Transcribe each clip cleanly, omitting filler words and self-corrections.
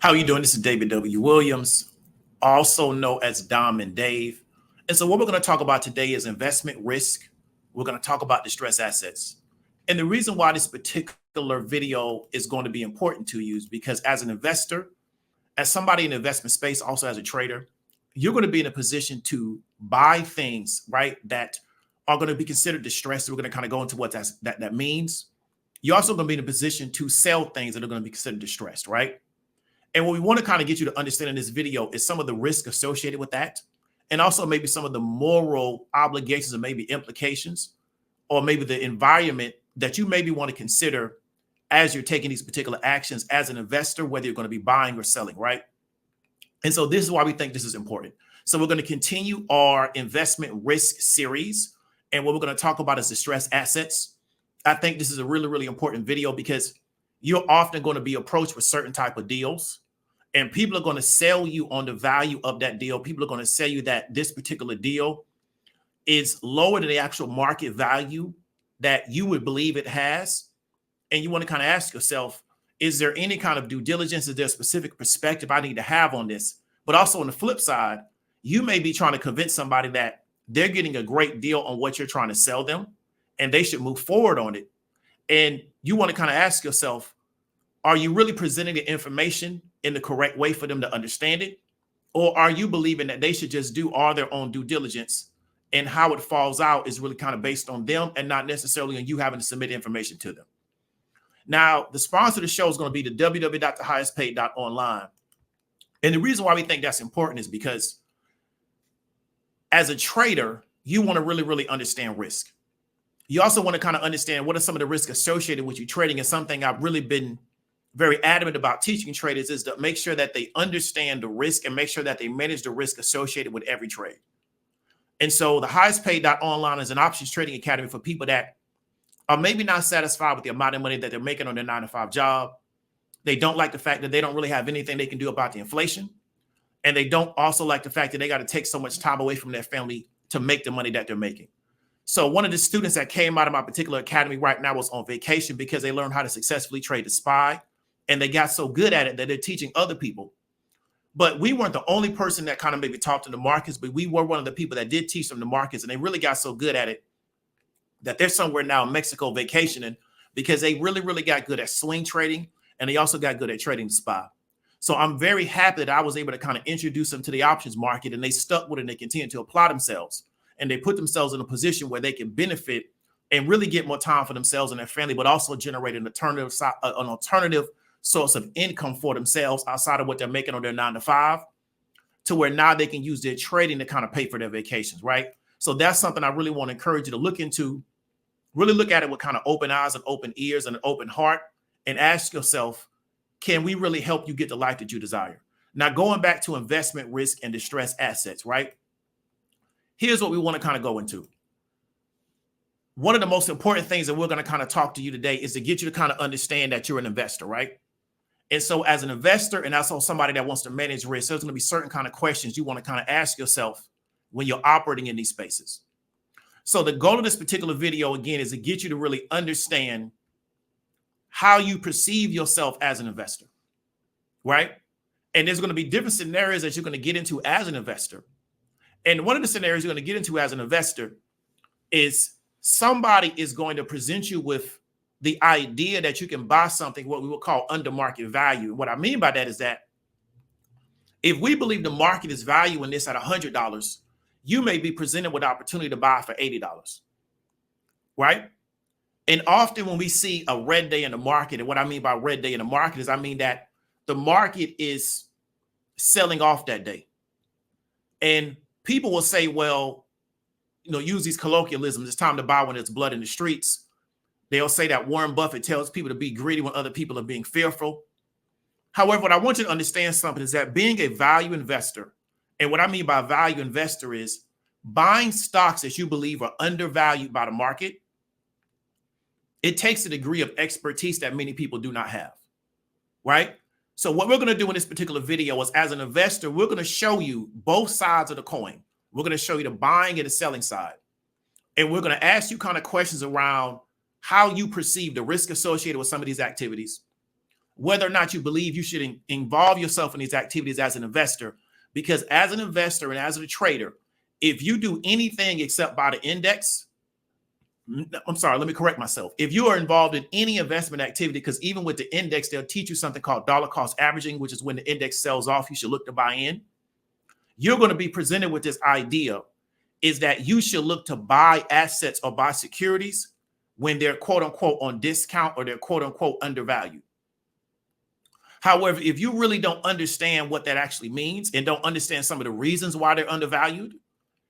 How are you doing? This is David W. Williams, also known as Dom and Dave. And so what we're going to talk about today is investment risk. We're going to talk about distressed assets. And the reason why this particular video is going to be important to you is because as an investor, as somebody in the investment space, also as a trader, you're going to be in a position to buy things, right, that are going to be considered distressed. We're going to kind of go into what that means. You're also going to be in a position to sell things that are going to be considered distressed, right? And what we want to kind of get you to understand in this video is some of the risk associated with that, and also maybe some of the moral obligations and maybe implications, or maybe the environment that you maybe want to consider as you're taking these particular actions as an investor, whether you're going to be buying or selling, right? And so this is why we think this is important. So we're going to continue our investment risk series. And what we're going to talk about is distressed assets. I think this is a really, really important video because you're often going to be approached with certain type of deals. And people are going to sell you on the value of that deal. People are going to sell you that this particular deal is lower than the actual market value that you would believe it has. And you want to kind of ask yourself, is there any kind of due diligence? Is there a specific perspective I need to have on this? But also on the flip side, you may be trying to convince somebody that they're getting a great deal on what you're trying to sell them and they should move forward on it. And you want to kind of ask yourself, are you really presenting the information in the correct way for them to understand it? Or are you believing that they should just do all their own due diligence and how it falls out is really kind of based on them and not necessarily on you having to submit information to them? Now, the sponsor of the show is going to be the www.thehighestpaid.online. And the reason why we think that's important is because as a trader, you want to really, really understand risk. You also want to kind of understand what are some of the risks associated with you trading. And something I've really been very adamant about teaching traders is to make sure that they understand the risk and make sure that they manage the risk associated with every trade. And so the highestpaid.online is an options trading academy for people that are maybe not satisfied with the amount of money that they're making on their 9-to-5 job. They don't like the fact that they don't really have anything they can do about the inflation. And they don't also like the fact that they got to take so much time away from their family to make the money that they're making. So one of the students that came out of my particular academy right now was on vacation because they learned how to successfully trade the SPY. And they got so good at it that they're teaching other people. But we weren't the only person that kind of maybe taught them the markets, but we were one of the people that did teach them the markets. And they really got so good at it that they're somewhere now in Mexico vacationing because they really, really got good at swing trading. And they also got good at trading the SPY. So I'm very happy that I was able to kind of introduce them to the options market, and they stuck with it and they continue to apply themselves. And they put themselves in a position where they can benefit and really get more time for themselves and their family, but also generate an alternative source of income for themselves outside of what they're making on their 9-to-5, to where now they can use their trading to kind of pay for their vacations, right? So that's something I really want to encourage you to look into. Really look at it with kind of open eyes and open ears and an open heart, and ask yourself, can we really help you get the life that you desire? Now, going back to investment risk and distressed assets, right? Here's what we want to kind of go into. One of the most important things that we're going to kind of talk to you today is to get you to kind of understand that you're an investor, right? And so as an investor and also somebody that wants to manage risk, there's going to be certain kind of questions you want to kind of ask yourself when you're operating in these spaces. So the goal of this particular video, again, is to get you to really understand how you perceive yourself as an investor, right? And there's going to be different scenarios that you're going to get into as an investor. And one of the scenarios you're going to get into as an investor is somebody is going to present you with the idea that you can buy something, what we would call under market value. What I mean by that is that if we believe the market is valuing this at $100, you may be presented with the opportunity to buy for $80, right? And often when we see a red day in the market, and what I mean by red day in the market is I mean that the market is selling off that day. And people will say, well, use these colloquialisms. It's time to buy when there's blood in the streets. They'll say that Warren Buffett tells people to be greedy when other people are being fearful. However, what I want you to understand something is that being a value investor, and what I mean by value investor is buying stocks that you believe are undervalued by the market, it takes a degree of expertise that many people do not have, right? So what we're going to do in this particular video is, as an investor, we're going to show you both sides of the coin. We're going to show you the buying and the selling side. And we're going to ask you kind of questions around how you perceive the risk associated with some of these activities, whether or not you believe you should involve yourself in these activities as an investor. Because as an investor and as a trader, if you do anything except buy the index, I'm sorry, let me correct myself. If you are involved in any investment activity, because even with the index, they'll teach you something called dollar cost averaging, which is when the index sells off, you should look to buy in. You're going to be presented with this idea is that you should look to buy assets or buy securities when they're quote unquote on discount or they're quote unquote undervalued. However, if you really don't understand what that actually means and don't understand some of the reasons why they're undervalued,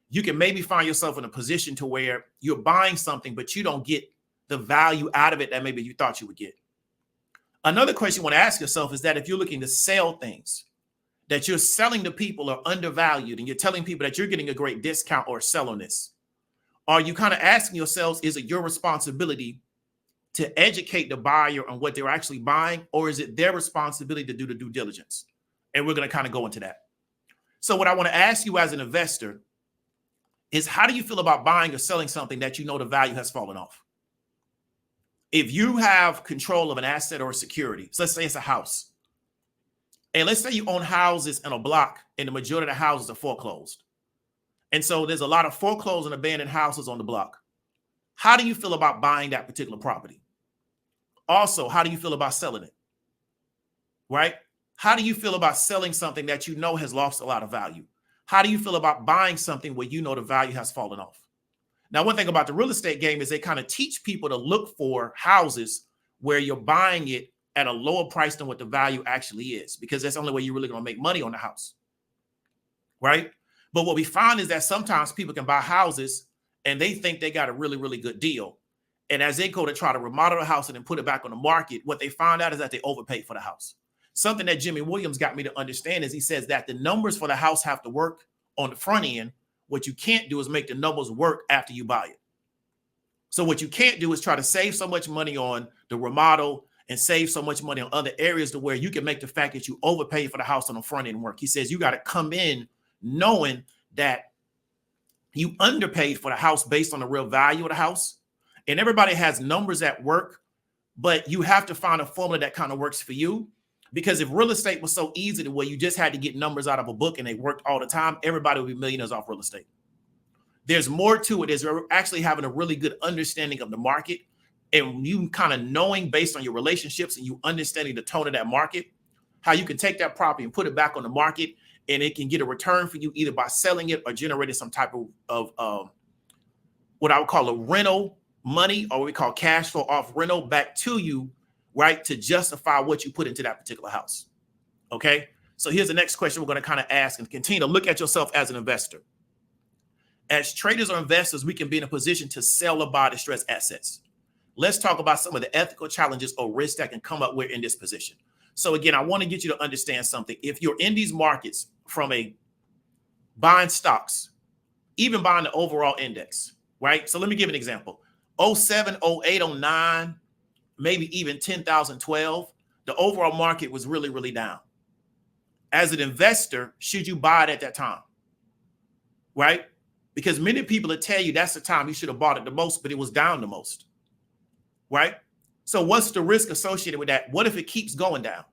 you can maybe find yourself in a position to where you're buying something, but you don't get the value out of it that maybe you thought you would get. Another question you want to ask yourself is that if you're looking to sell things that you're selling to people are undervalued and you're telling people that you're getting a great discount or sell on this, are you kind of asking yourselves, is it your responsibility to educate the buyer on what they're actually buying, or is it their responsibility to do the due diligence? And we're going to kind of go into that. So what I want to ask you as an investor is, how do you feel about buying or selling something that you know the value has fallen off? If you have control of an asset or a security, so let's say it's a house, and let's say you own houses in a block and the majority of the houses are foreclosed. And so there's a lot of foreclosed and abandoned houses on the block. How do you feel about buying that particular property? Also, how do you feel about selling it? Right? How do you feel about selling something that you know has lost a lot of value? How do you feel about buying something where you know the value has fallen off? Now, one thing about the real estate game is they kind of teach people to look for houses where you're buying it at a lower price than what the value actually is, because that's the only way you're really going to make money on the house. Right? But what we find is that sometimes people can buy houses and they think they got a really, really good deal. And as they go to try to remodel the house and then put it back on the market, what they find out is that they overpaid for the house. Something that Jimmy Williams got me to understand is he says that the numbers for the house have to work on the front end. What you can't do is make the numbers work after you buy it. So what you can't do is try to save so much money on the remodel and save so much money on other areas to where you can make the fact that you overpaid for the house on the front end work. He says you got to come in knowing that you underpaid for the house based on the real value of the house. And everybody has numbers at work, but you have to find a formula that kind of works for you. Because if real estate was so easy to where you just had to get numbers out of a book and they worked all the time, everybody would be millionaires off real estate. There's more to it. There's actually having a really good understanding of the market, and you kind of knowing based on your relationships and you understanding the tone of that market, how you can take that property and put it back on the market, and it can get a return for you either by selling it or generating some type of what I would call a rental money, or what we call cash flow off rental back to you, right, to justify what you put into that particular house. Okay, so here's the next question we're going to kind of ask and continue to look at yourself as an investor. As traders or investors, we can be in a position to sell or buy distressed assets. Let's talk about some of the ethical challenges or risks that can come up with in this position. So again, I want to get you to understand something. If you're in these markets from a buying stocks, even buying the overall index, right? So let me give an example. 07, 08, 09, maybe even 2012, the overall market was really, really down. As an investor, should you buy it at that time? Right? Because many people will tell you that's the time you should have bought it the most, but it was down the most. Right? So what's the risk associated with that? What if it keeps going down?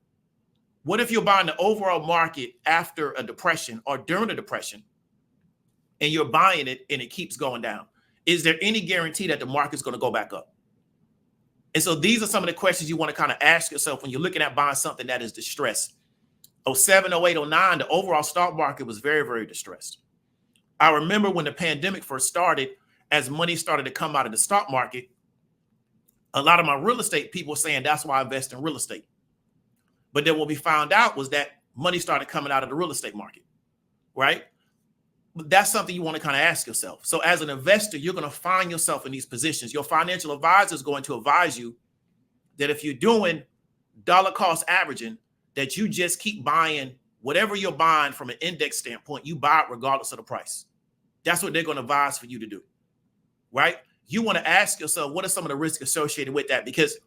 What if you're buying the overall market after a depression or during a depression and you're buying it and it keeps going down? Is there any guarantee that the market's going to go back up? And so these are some of the questions you want to kind of ask yourself when you're looking at buying something that is distressed. 07, 08, 09, the overall stock market was very, very distressed. I remember when the pandemic first started, as money started to come out of the stock market, a lot of my real estate people were saying that's why I invest in real estate. But then what we found out was that money started coming out of the real estate market, right? But that's something you want to kind of ask yourself. So as an investor, you're going to find yourself in these positions. Your financial advisor is going to advise you that if you're doing dollar cost averaging, that you just keep buying whatever you're buying from an index standpoint, you buy it regardless of the price. That's what they're going to advise for you to do, right? You want to ask yourself, what are some of the risks associated with that? Because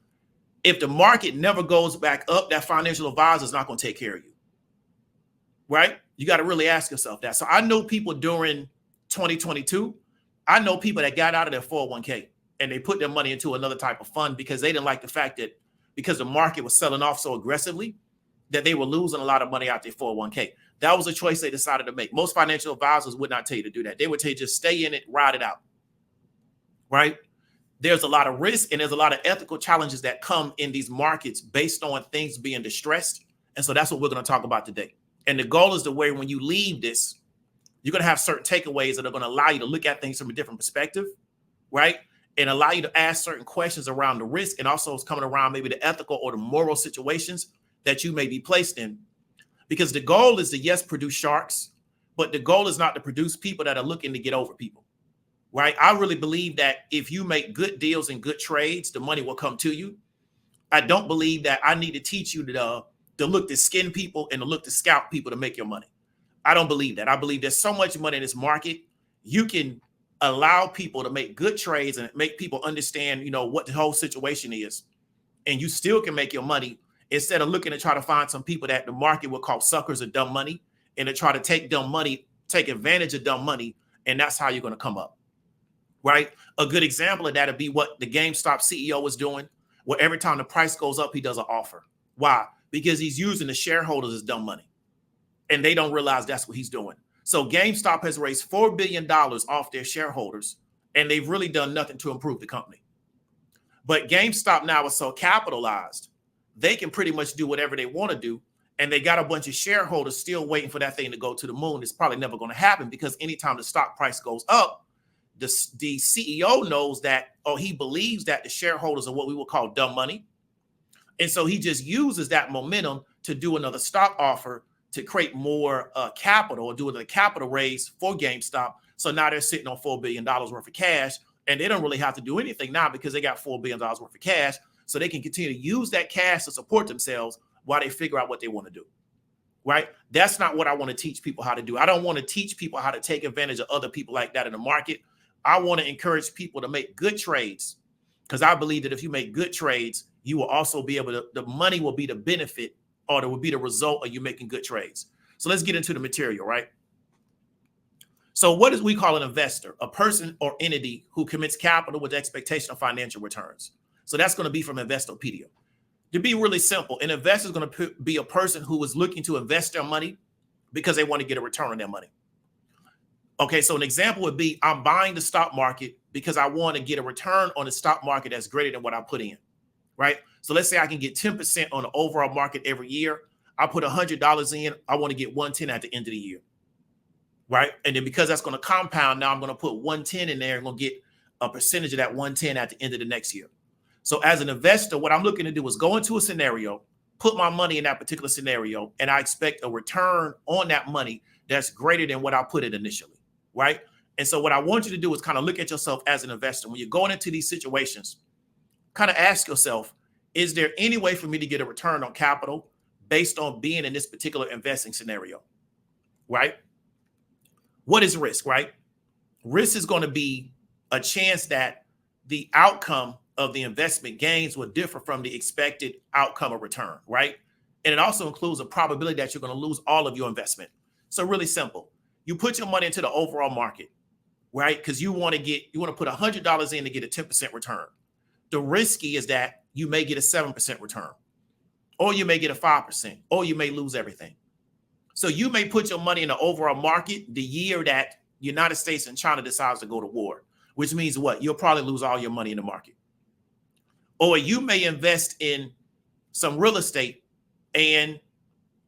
if the market never goes back up, that financial advisor is not going to take care of you, right? You got to really ask yourself that. So I know people during 2022, I know people that got out of their 401k and they put their money into another type of fund because they didn't like the fact that because the market was selling off so aggressively that they were losing a lot of money out their 401k. That was a choice they decided to make. Most financial advisors would not tell you to do that. They would tell you just stay in it, ride it out, right? There's a lot of risk and there's a lot of ethical challenges that come in these markets based on things being distressed. And so that's what we're going to talk about today. And the goal is the way when you leave this, you're going to have certain takeaways that are going to allow you to look at things from a different perspective, right? And allow you to ask certain questions around the risk, and also it's coming around maybe the ethical or the moral situations that you may be placed in. Because the goal is to, yes, produce sharks, but the goal is not to produce people that are looking to get over people, right? I really believe that if you make good deals and good trades, the money will come to you. I don't believe that I need to teach you to look to skin people and to look to scalp people to make your money. I don't believe that. I believe there's so much money in this market. You can allow people to make good trades and make people understand, what the whole situation is. And you still can make your money instead of looking to try to find some people that the market will call suckers or dumb money and to try to take dumb money, take advantage of dumb money. And that's how you're going to come up, right? A good example of that would be what the GameStop CEO was doing, where every time the price goes up, he does an offer. Why? Because he's using the shareholders as dumb money. And they don't realize that's what he's doing. So GameStop has raised $4 billion off their shareholders, and they've really done nothing to improve the company. But GameStop now is so capitalized, they can pretty much do whatever they want to do. And they got a bunch of shareholders still waiting for that thing to go to the moon. It's probably never going to happen because anytime the stock price goes up, the CEO knows that, he believes that the shareholders are what we would call dumb money. And so he just uses that momentum to do another stock offer to create more capital, or do a capital raise for GameStop. So now they're sitting on $4 billion worth of cash, and they don't really have to do anything now because they got $4 billion worth of cash. So they can continue to use that cash to support themselves while they figure out what they want to do, right? That's not what I want to teach people how to do. I don't want to teach people how to take advantage of other people like that in the market. I want to encourage people to make good trades, because I believe that if you make good trades, you will also be able to, the money will be the benefit, or it will be the result of you making good trades. So let's get into the material, right? So what is we call an investor? A person or entity who commits capital with the expectation of financial returns. So that's going to be from Investopedia. To be really simple, an investor is going to be a person who is looking to invest their money because they want to get a return on their money. Okay, so an example would be, I'm buying the stock market because I want to get a return on the stock market that's greater than what I put in, right? So let's say I can get 10% on the overall market every year. I put $100 in. I want to get 110 at the end of the year, right? And then because that's going to compound, now I'm going to put 110 in there and going to get a percentage of that 110 at the end of the next year. So as an investor, what I'm looking to do is go into a scenario, put my money in that particular scenario, and I expect a return on that money that's greater than what I put it initially, right? And so what I want you to do is kind of look at yourself as an investor. When you're going into these situations, kind of ask yourself, is there any way for me to get a return on capital based on being in this particular investing scenario, right? What is risk, right? Risk is going to be a chance that the outcome of the investment gains will differ from the expected outcome of return, right? And it also includes a probability that you're going to lose all of your investment. So really simple. You put your money into the overall market, right? Because you want to put $100 in to get a 10% return. The risky is that you may get a 7% return, or you may get a 5%, or you may lose everything. So you may put your money in the overall market the year that the United States and China decides to go to war, which means what? You'll probably lose all your money in the market. Or you may invest in some real estate. And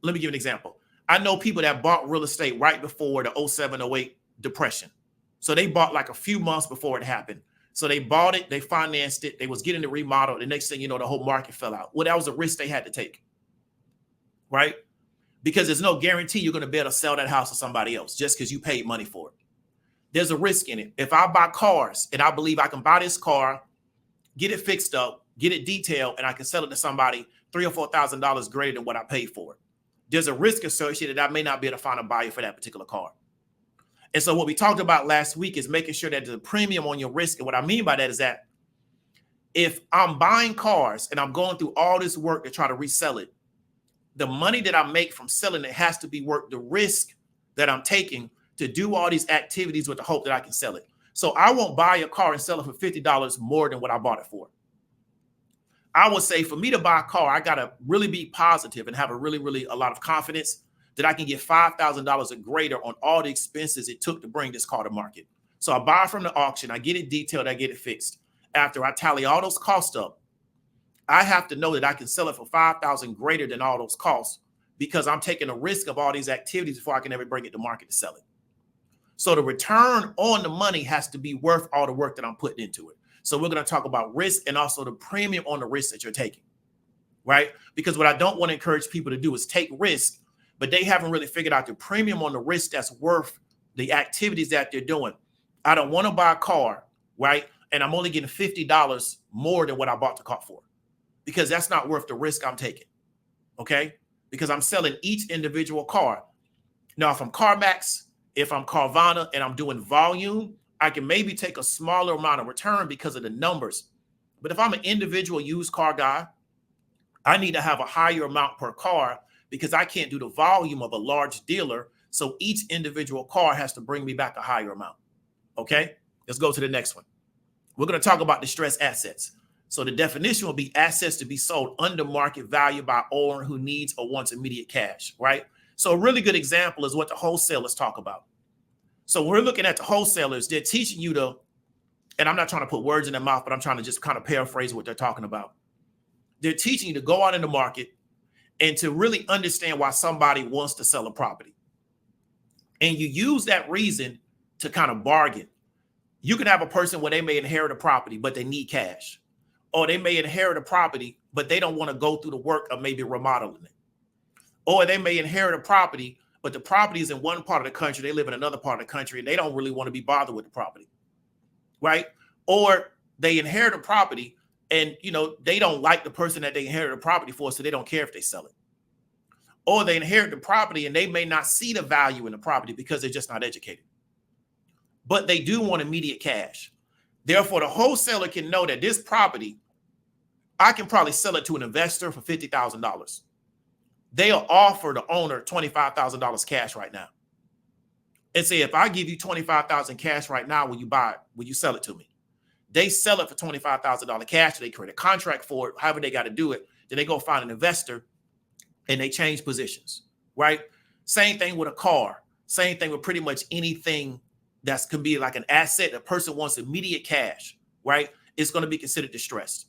let me give you an example. I know people that bought real estate right before the 07-08 depression. So they bought like a few months before it happened. So they bought it, they financed it, they was getting the remodel. The next thing you know, the whole market fell out. Well, that was a risk they had to take, right? Because there's no guarantee you're going to be able to sell that house to somebody else just because you paid money for it. There's a risk in it. If I buy cars and I believe I can buy this car, get it fixed up, get it detailed, and I can sell it to somebody $3,000 or $4,000 greater than what I paid for it, there's a risk associated. I may not be able to find a buyer for that particular car. And so what we talked about last week is making sure that there's a premium on your risk. And what I mean by that is that if I'm buying cars and I'm going through all this work to try to resell it, the money that I make from selling it has to be worth the risk that I'm taking to do all these activities with the hope that I can sell it. So I won't buy a car and sell it for $50 more than what I bought it for. I would say for me to buy a car, I got to really be positive and have a lot of confidence that I can get $5,000 or greater on all the expenses it took to bring this car to market. So I buy from the auction, I get it detailed, I get it fixed. After I tally all those costs up, I have to know that I can sell it for $5,000 greater than all those costs because I'm taking a risk of all these activities before I can ever bring it to market to sell it. So the return on the money has to be worth all the work that I'm putting into it. So we're going to talk about risk and also the premium on the risk that you're taking, right? Because what I don't want to encourage people to do is take risk, but they haven't really figured out the premium on the risk that's worth the activities that they're doing. I don't want to buy a car, right? And I'm only getting $50 more than what I bought the car for because that's not worth the risk I'm taking, okay? Because I'm selling each individual car. Now, if I'm CarMax, if I'm Carvana and I'm doing volume, I can maybe take a smaller amount of return because of the numbers. But if I'm an individual used car guy, I need to have a higher amount per car because I can't do the volume of a large dealer. So each individual car has to bring me back a higher amount. Okay, let's go to the next one. We're going to talk about distressed assets. So the definition will be assets to be sold under market value by owner who needs or wants immediate cash, right? So a really good example is what the wholesalers talk about. So when we're looking at the wholesalers, they're teaching you to, and I'm not trying to put words in their mouth, but I'm trying to just kind of paraphrase what they're talking about. They're teaching you to go out in the market and to really understand why somebody wants to sell a property. And you use that reason to kind of bargain. You can have a person where they may inherit a property, but they need cash. Or they may inherit a property, but they don't want to go through the work of maybe remodeling it. Or they may inherit a property, but the property is in one part of the country, they live in another part of the country, and they don't really want to be bothered with the property, right? Or they inherit a property and, they don't like the person that they inherited the property for, so they don't care if they sell it. Or they inherit the property and they may not see the value in the property because they're just not educated. But they do want immediate cash. Therefore, the wholesaler can know that this property, I can probably sell it to an investor for $50,000. They'll offer the owner $25,000 cash right now and say, if I give you $25,000 cash right now, will you buy it? Will you sell it to me? They sell it for $25,000 cash. They create a contract for it, however they got to do it. Then they go find an investor and they change positions, right? Same thing with a car. Same thing with pretty much anything that can be like an asset. A person wants immediate cash, right? It's going to be considered distressed.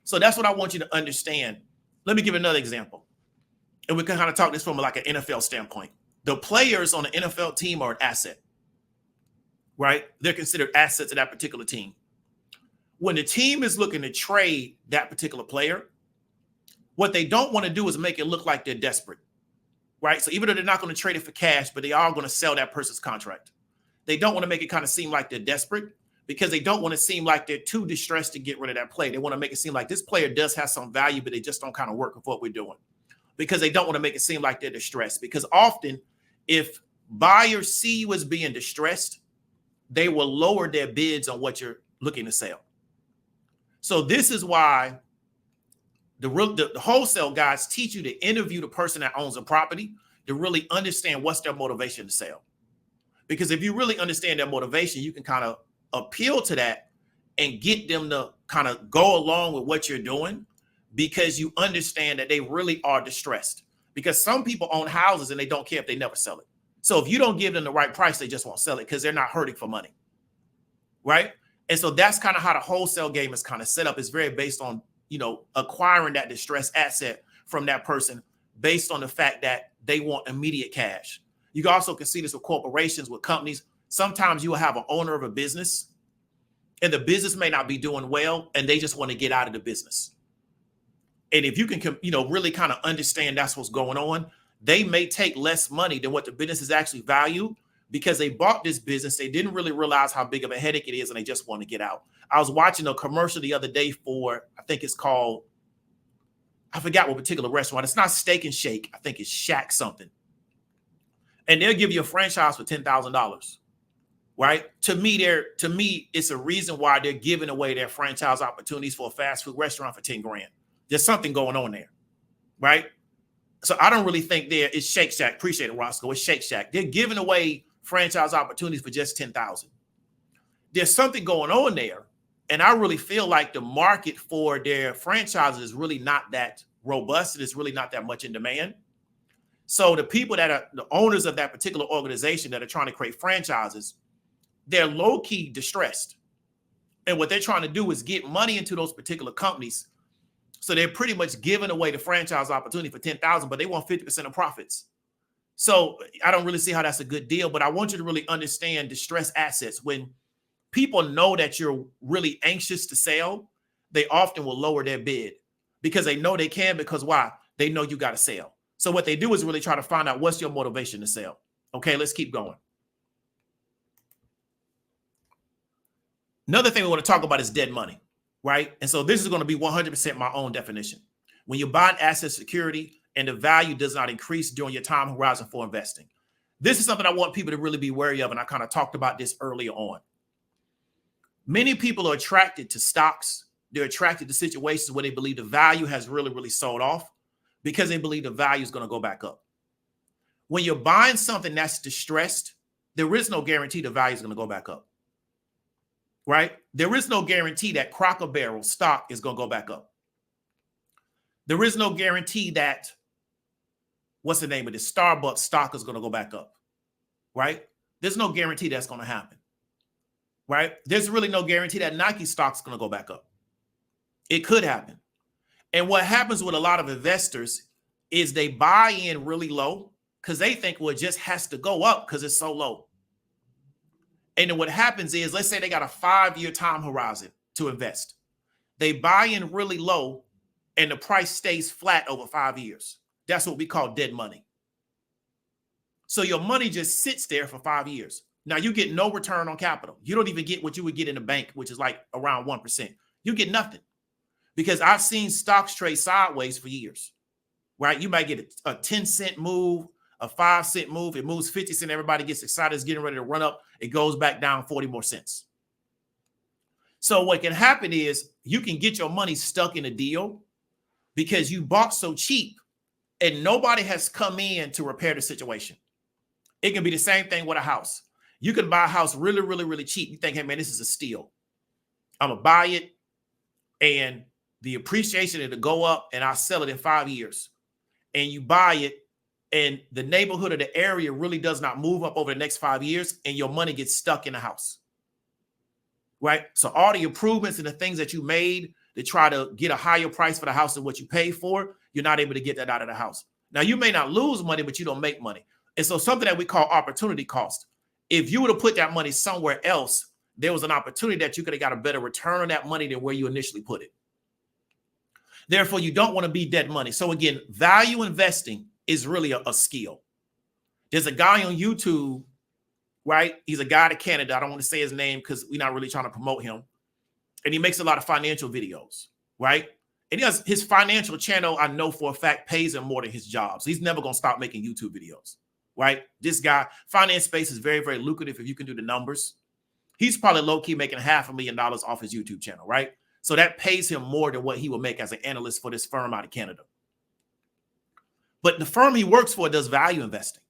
So that's what I want you to understand. Let me give another example. And we can kind of talk this from like an NFL standpoint. The players on the NFL team are an asset, right? They're considered assets of that particular team. When the team is looking to trade that particular player, what they don't want to do is make it look like they're desperate, right? So even though they're not going to trade it for cash, but they are going to sell that person's contract. They don't want to make it kind of seem like they're desperate because they don't want to seem like they're too distressed to get rid of that player. They want to make it seem like this player does have some value, but they just don't kind of work with what we're doing. Because they don't want to make it seem like they're distressed. Because often, if buyers see you as being distressed, they will lower their bids on what you're looking to sell. So this is why the wholesale guys teach you to interview the person that owns a property to really understand what's their motivation to sell. Because if you really understand their motivation, you can kind of appeal to that and get them to kind of go along with what you're doing. Because you understand that they really are distressed. Because some people own houses and they don't care if they never sell it. So if you don't give them the right price, they just won't sell it because they're not hurting for money, right? And so that's kind of how the wholesale game is kind of set up. It's very based on, acquiring that distressed asset from that person based on the fact that they want immediate cash. You also can see this with corporations, with companies. Sometimes you will have an owner of a business and the business may not be doing well and they just want to get out of the business. And if you can, really kind of understand that's what's going on, they may take less money than what the business is actually valued because they bought this business. They didn't really realize how big of a headache it is and they just want to get out. I was watching a commercial the other day for, I think it's called, I forgot what particular restaurant. It's not Steak and Shake. I think it's Shack something. And they'll give you a franchise for $10,000, right? To me, it's a reason why they're giving away their franchise opportunities for a fast food restaurant for 10 grand. There's something going on there, right? So I don't really think it's Shake Shack. Appreciate it, Roscoe. It's Shake Shack. They're giving away franchise opportunities for just $10,000. There's something going on there And I really feel like the market for their franchises is really not that robust. It is really not that much in demand. So the people that are the owners of that particular organization that are trying to create franchises, they're low-key distressed. And what they're trying to do is get money into those particular companies. So they're pretty much giving away the franchise opportunity for 10,000, but they want 50% of profits. So I don't really see how that's a good deal, but I want you to really understand distressed assets. When people know that you're really anxious to sell, they often will lower their bid because they know they can, because why? They know you got to sell. So what they do is really try to find out what's your motivation to sell. Okay, let's keep going. Another thing we want to talk about is dead money, right? And so this is going to be 100% my own definition. When you buy an asset security and the value does not increase during your time horizon for investing. This is something I want people to really be wary of, and I kind of talked about this earlier on. Many people are attracted to stocks. They're attracted to situations where they believe the value has really sold off because they believe the value is going to go back up. When you're buying something that's distressed, there is no guarantee the value is going to go back up, right? There is no guarantee that Cracker Barrel stock is going to go back up. There is no guarantee that, what's the name of this, Starbucks stock is going to go back up, right? There's no guarantee that's going to happen, right? There's really no guarantee that Nike stock is going to go back up. It could happen. And what happens with a lot of investors is they buy in really low because they think, well, it just has to go up because it's so low. And then what happens is, let's say they got a 5-year time horizon to invest. They buy in really low and the price stays flat over 5 years. That's what we call dead money. So your money just sits there for 5 years. Now you get no return on capital. You don't even get what you would get in the bank, which is like around 1%. You get nothing. Because I've seen stocks trade sideways for years, right? You might get a 10-cent move, a 5-cent move. It moves 50 cents. Everybody gets excited. It's getting ready to run up. It goes back down 40 more cents. So what can happen is you can get your money stuck in a deal because you bought so cheap and nobody has come in to repair the situation. It can be the same thing with a house. You can buy a house really cheap. You think, hey, man, this is a steal. I'm going to buy it and the appreciation it'll go up and I'll sell it in 5 years. And you buy it and the neighborhood or the area really does not move up over the next 5 years and your money gets stuck in the house, right? So all the improvements and the things that you made to try to get a higher price for the house than what you paid for, you're not able to get that out of the house. Now, you may not lose money, but you don't make money. And so something that we call opportunity cost. If you were to put that money somewhere else, there was an opportunity that you could have got a better return on that money than where you initially put it. Therefore, you don't want to be dead money. So again, value investing is really a skill. There's a guy on YouTube, right? He's a guy out of Canada. I don't want to say his name because we're not really trying to promote him. And he makes a lot of financial videos, right? And he has his financial channel, I know for a fact, pays him more than his job. So he's never going to stop making YouTube videos, right? This guy, finance space is very lucrative if you can do the numbers. He's probably low-key making $500,000 off his YouTube channel, right? So that pays him more than what he would make as an analyst for this firm out of Canada. But the firm he works for does value investing.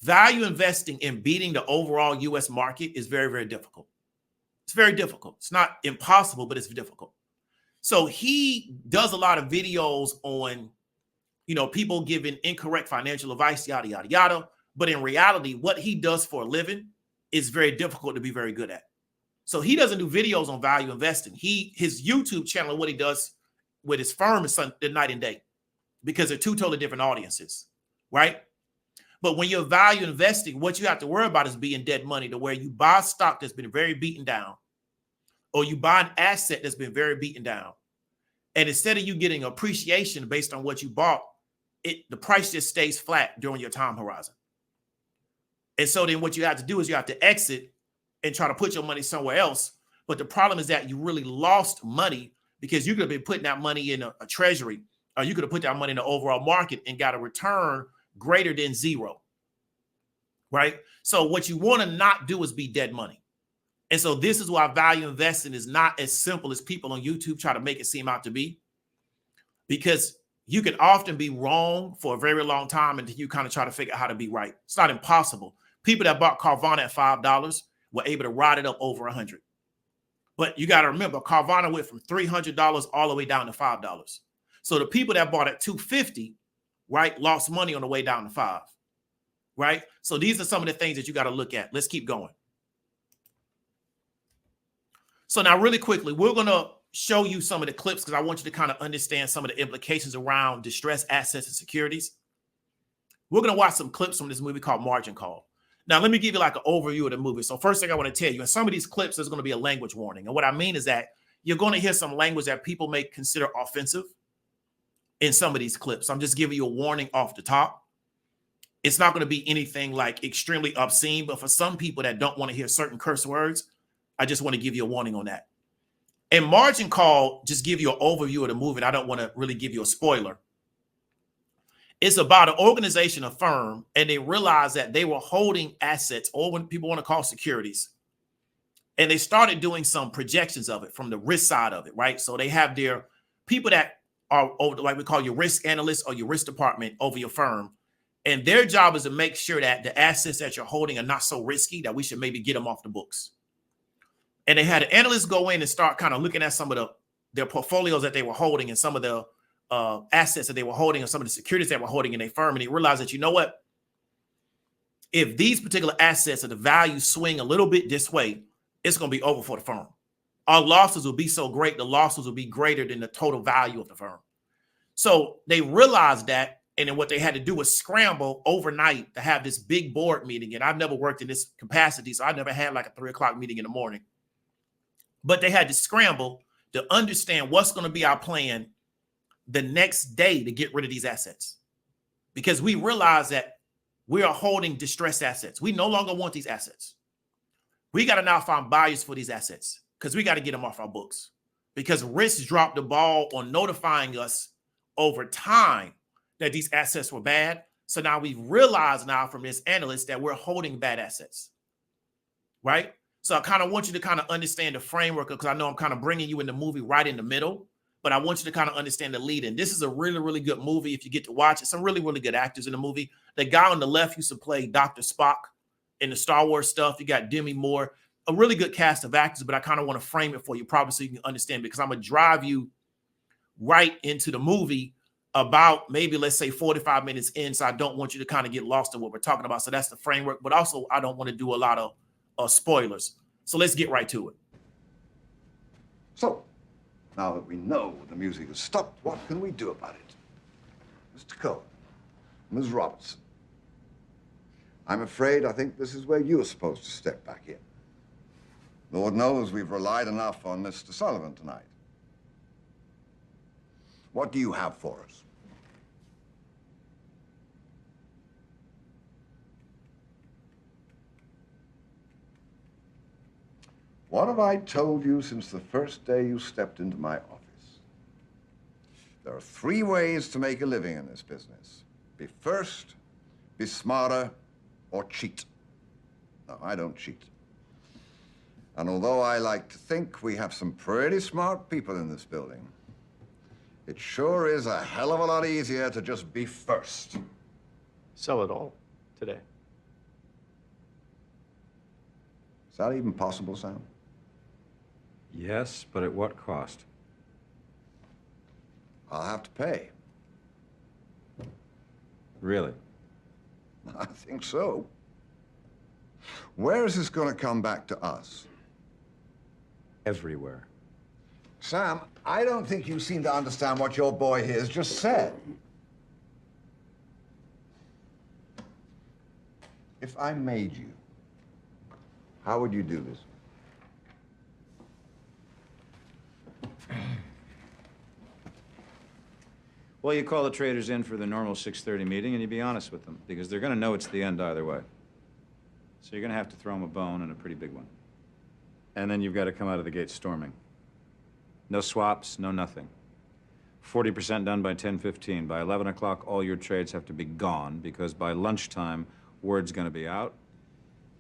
Value investing in beating the overall U.S. market is very difficult. It's very difficult. It's not impossible, but it's difficult. So he does a lot of videos on, people giving incorrect financial advice, yada. But in reality, what he does for a living is very difficult to be very good at. So he doesn't do videos on value investing. His YouTube channel, what he does with his firm is night and day because they're two totally different audiences, right? But when you're value investing, what you have to worry about is being dead money, to where you buy stock that's been very beaten down, or you buy an asset that's been very beaten down. And instead of you getting appreciation based on what you bought, the price just stays flat during your time horizon. And so then what you have to do is you have to exit and try to put your money somewhere else. But the problem is that you really lost money because you could have been putting that money in a treasury, or you could have put that money in the overall market and got a return greater than zero, right? So what you want to not do is be dead money. And so this is why value investing is not as simple as people on YouTube try to make it seem out to be, because you can often be wrong for a very long time until you kind of try to figure out how to be right. It's not impossible. People that bought Carvana at $5 were able to ride it up over 100. But you got to remember, Carvana went from $300 all the way down to $5. So the people that bought at $250, right, lost money on the way down to $5, right? So these are some of the things that you got to look at. Let's keep going. So now really quickly, we're going to show you some of the clips because I want you to kind of understand some of the implications around distressed assets and securities. We're going to watch some clips from this movie called Margin Call. Now, let me give you like an overview of the movie. So first thing I want to tell you, in some of these clips, there's going to be a language warning. And what I mean is that you're going to hear some language that people may consider offensive in some of these clips. I'm just giving you a warning off the top. It's not going to be anything like extremely obscene, but for some people that don't want to hear certain curse words, I just want to give you a warning on that. And Margin Call, just give you an overview of the movie. And I don't want to really give you a spoiler. It's about an organization, a firm, and they realized that they were holding assets, or what people want to call securities. And they started doing some projections of it from the risk side of it, right? So they have their people that are, like we call your risk analysts or your risk department over your firm. And their job is to make sure that the assets that you're holding are not so risky that we should maybe get them off the books. And they had an analyst go in and start kind of looking at some of their portfolios that they were holding and some of the assets that they were holding and some of the securities that were holding in their firm. And he realized that, you know what? If these particular assets or the value swing a little bit this way, it's going to be over for the firm. Our losses will be so great, the losses will be greater than the total value of the firm. So they realized that, and then what they had to do was scramble overnight to have this big board meeting. And I've never worked in this capacity, so I never had like a 3 o'clock meeting in the morning. But they had to scramble to understand what's going to be our plan the next day to get rid of these assets. Because we realize that we are holding distressed assets. We no longer want these assets. We got to now find buyers for these assets because we got to get them off our books. Because risk dropped the ball on notifying us over time that these assets were bad. So now we've realized now from this analyst that we're holding bad assets, right? So I kind of want you to kind of understand the framework because I know I'm kind of bringing you in the movie right in the middle, but I want you to kind of understand the lead. And this is a really, really good movie if you get to watch it. Some really, really good actors in the movie. The guy on the left used to play Dr. Spock in the Star Wars stuff. You got Demi Moore, a really good cast of actors, but I kind of want to frame it for you probably so you can understand because I'm going to drive you right into the movie about maybe, let's say, 45 minutes in. So I don't want you to kind of get lost in what we're talking about. So that's the framework, but also I don't want to do a lot of spoilers. So let's get right to it. So, now that we know the music has stopped, what can we do about it? Mr. Cohen, Ms. Robertson, I'm afraid I think this is where you're supposed to step back in. Lord knows we've relied enough on Mr. Sullivan tonight. What do you have for us? What have I told you since the first day you stepped into my office? There are 3 ways to make a living in this business. Be first, be smarter, or cheat. No, I don't cheat. And although I like to think we have some pretty smart people in this building, it sure is a hell of a lot easier to just be first. Sell it all today. Is that even possible, Sam? Yes, but at what cost? I'll have to pay. Really? I think so. Where is this going to come back to us? Everywhere. Sam, I don't think you seem to understand what your boy here has just said. If I made you, how would you do this? Well, you call the traders in for the normal 6:30 meeting and you be honest with them because they're going to know it's the end either way. So you're going to have to throw them a bone and a pretty big one. And then you've got to come out of the gate storming. No swaps, no nothing. 40% done by 10:15. By 11 o'clock, all your trades have to be gone because by lunchtime, word's going to be out.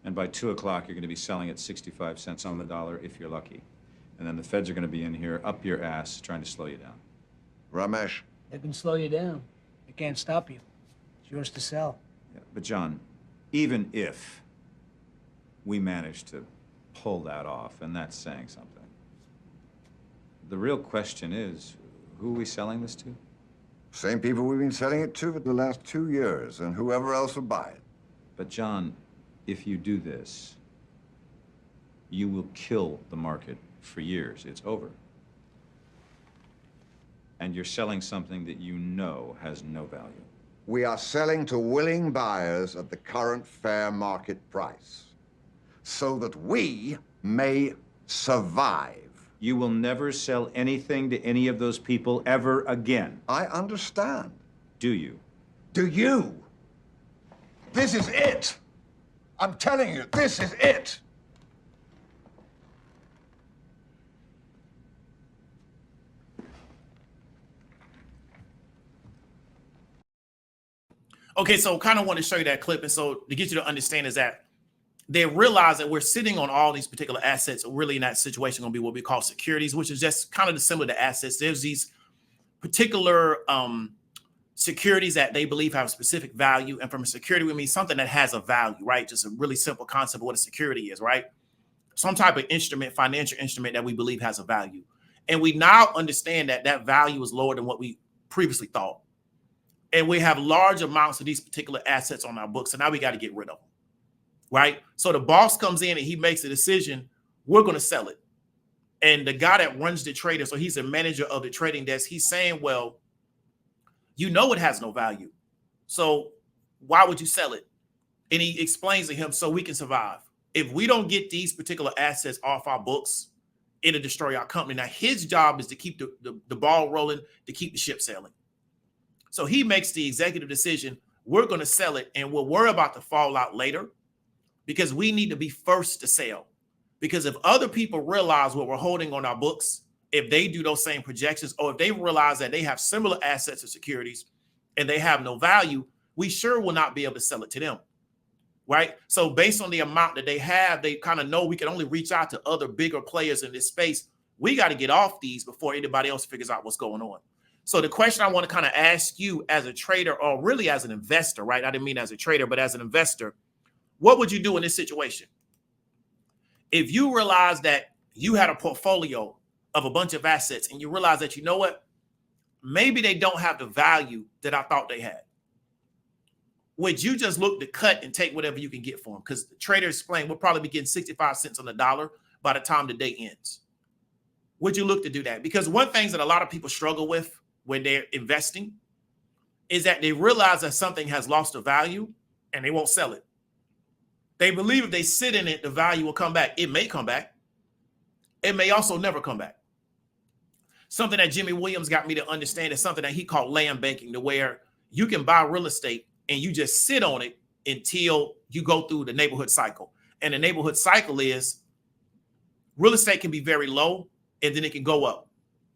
And by 2 o'clock, you're going to be selling at 65 cents on the dollar if you're lucky. And then the feds are going to be in here up your ass trying to slow you down. Ramesh? They can slow you down. They can't stop you. It's yours to sell. Yeah, but John, even if we manage to pull that off, and that's saying something, The real question is, who are we selling this to? Same people we've been selling it to for the last 2 years, and whoever else will buy it. But John, if you do this, you will kill the market for years. It's over. And you're selling something that you know has no value. We are selling to willing buyers at the current fair market price, so that we may survive. You will never sell anything to any of those people ever again. I understand. Do you? Do you? This is it. I'm telling you, this is it. Okay, so kind of want to show you that clip. And so to get you to understand is that they realize that we're sitting on all these particular assets. Really in that situation going to be what we call securities, which is just kind of similar to assets. There's these particular securities that they believe have a specific value. And from a security, we mean something that has a value, right? Just a really simple concept of what a security is, right? Some type of instrument, financial instrument that we believe has a value. And we now understand that that value is lower than what we previously thought. And we have large amounts of these particular assets on our books. So now we got to get rid of them, right? So the boss comes in and he makes a decision. We're going to sell it. And the guy that runs the trader, so he's a manager of the trading desk, he's saying, well, you know it has no value. So why would you sell it? And he explains to him, so we can survive. If we don't get these particular assets off our books, it'll destroy our company. Now, his job is to keep the ball rolling, to keep the ship sailing. So he makes the executive decision, we're going to sell it, and we'll worry about the fallout later because we need to be first to sell. Because if other people realize what we're holding on our books, if they do those same projections, or if they realize that they have similar assets or securities and they have no value, we sure will not be able to sell it to them, right? So based on the amount that they have, they kind of know we can only reach out to other bigger players in this space. We got to get off these before anybody else figures out what's going on. So the question I want to kind of ask you as a trader, or really as an investor, right? I didn't mean as a trader, but as an investor, what would you do in this situation? If you realize that you had a portfolio of a bunch of assets and you realize that, you know what, maybe they don't have the value that I thought they had. Would you just look to cut and take whatever you can get for them? Because the trader explained we'll probably be getting 65 cents on the dollar by the time the day ends. Would you look to do that? Because one thing that a lot of people struggle with when they're investing is that they realize that something has lost a value and they won't sell it. They believe if they sit in it, the value will come back. It may come back. It may also never come back. Something that Jimmy Williams got me to understand is something that he called land banking, to where you can buy real estate and you just sit on it until you go through the neighborhood cycle. And the neighborhood cycle is real estate can be very low and then it can go up.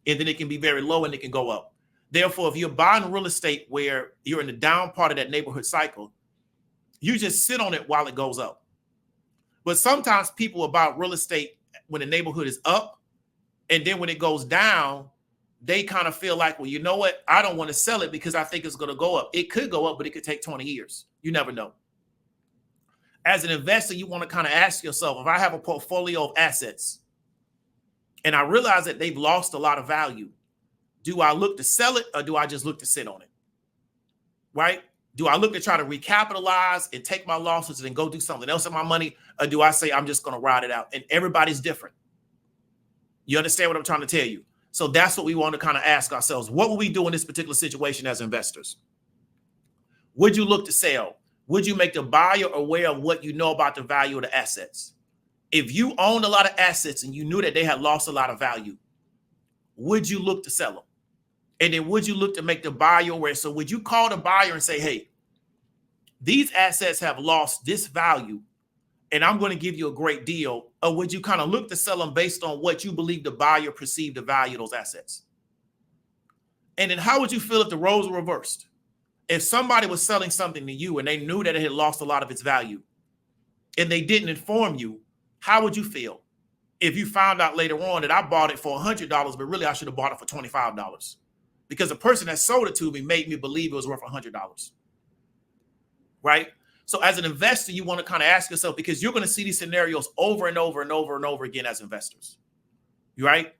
And then it can be very low and it can go up. Therefore, if you're buying real estate where you're in the down part of that neighborhood cycle, you just sit on it while it goes up. But sometimes people will buy real estate when the neighborhood is up, and then when it goes down, they kind of feel like, well, you know what? I don't want to sell it because I think it's going to go up. It could go up, but it could take 20 years. You never know. As an investor, you want to kind of ask yourself, if I have a portfolio of assets and I realize that they've lost a lot of value, do I look to sell it or do I just look to sit on it? Right? Do I look to try to recapitalize and take my losses and then go do something else with my money? Or do I say I'm just going to ride it out? And everybody's different. You understand what I'm trying to tell you? So that's what we want to kind of ask ourselves. What will we do in this particular situation as investors? Would you look to sell? Would you make the buyer aware of what you know about the value of the assets? If you owned a lot of assets and you knew that they had lost a lot of value, would you look to sell them? And then would you look to make the buyer aware? So would you call the buyer and say, hey, these assets have lost this value and I'm going to give you a great deal? Or would you kind of look to sell them based on what you believe the buyer perceived the value of those assets? And then how would you feel if the roles were reversed? If somebody was selling something to you and they knew that it had lost a lot of its value and they didn't inform you, how would you feel if you found out later on that I bought it for $100, but really I should have bought it for $25? Because the person that sold it to me made me believe it was worth $100, right? So as an investor, you want to kind of ask yourself, because you're going to see these scenarios over and over and over and over again as investors, right?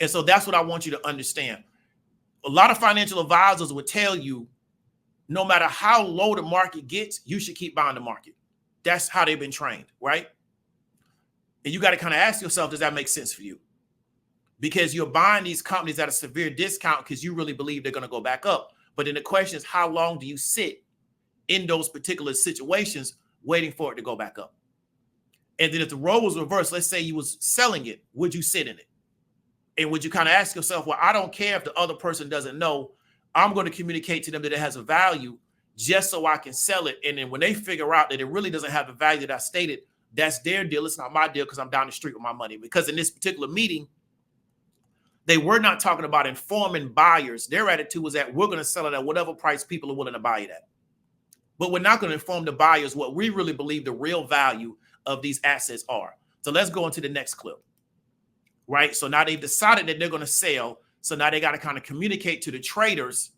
And so that's what I want you to understand. A lot of financial advisors would tell you, no matter how low the market gets, you should keep buying the market. That's how they've been trained, right? And you got to kind of ask yourself, does that make sense for you? Because you're buying these companies at a severe discount because you really believe they're going to go back up. But then the question is, how long do you sit in those particular situations waiting for it to go back up? And then if the role was reversed, let's say you was selling it, would you sit in it? And would you kind of ask yourself, well, I don't care if the other person doesn't know, I'm going to communicate to them that it has a value just so I can sell it. And then when they figure out that it really doesn't have the value that I stated, that's their deal. It's not my deal because I'm down the street with my money. Because in this particular meeting, they were not talking about informing buyers. Their attitude was that we're going to sell it at whatever price people are willing to buy it at. But we're not going to inform the buyers what we really believe the real value of these assets are. So let's go into the next clip. Right? So now they've decided that they're going to sell. So now they got to kind of communicate to the traders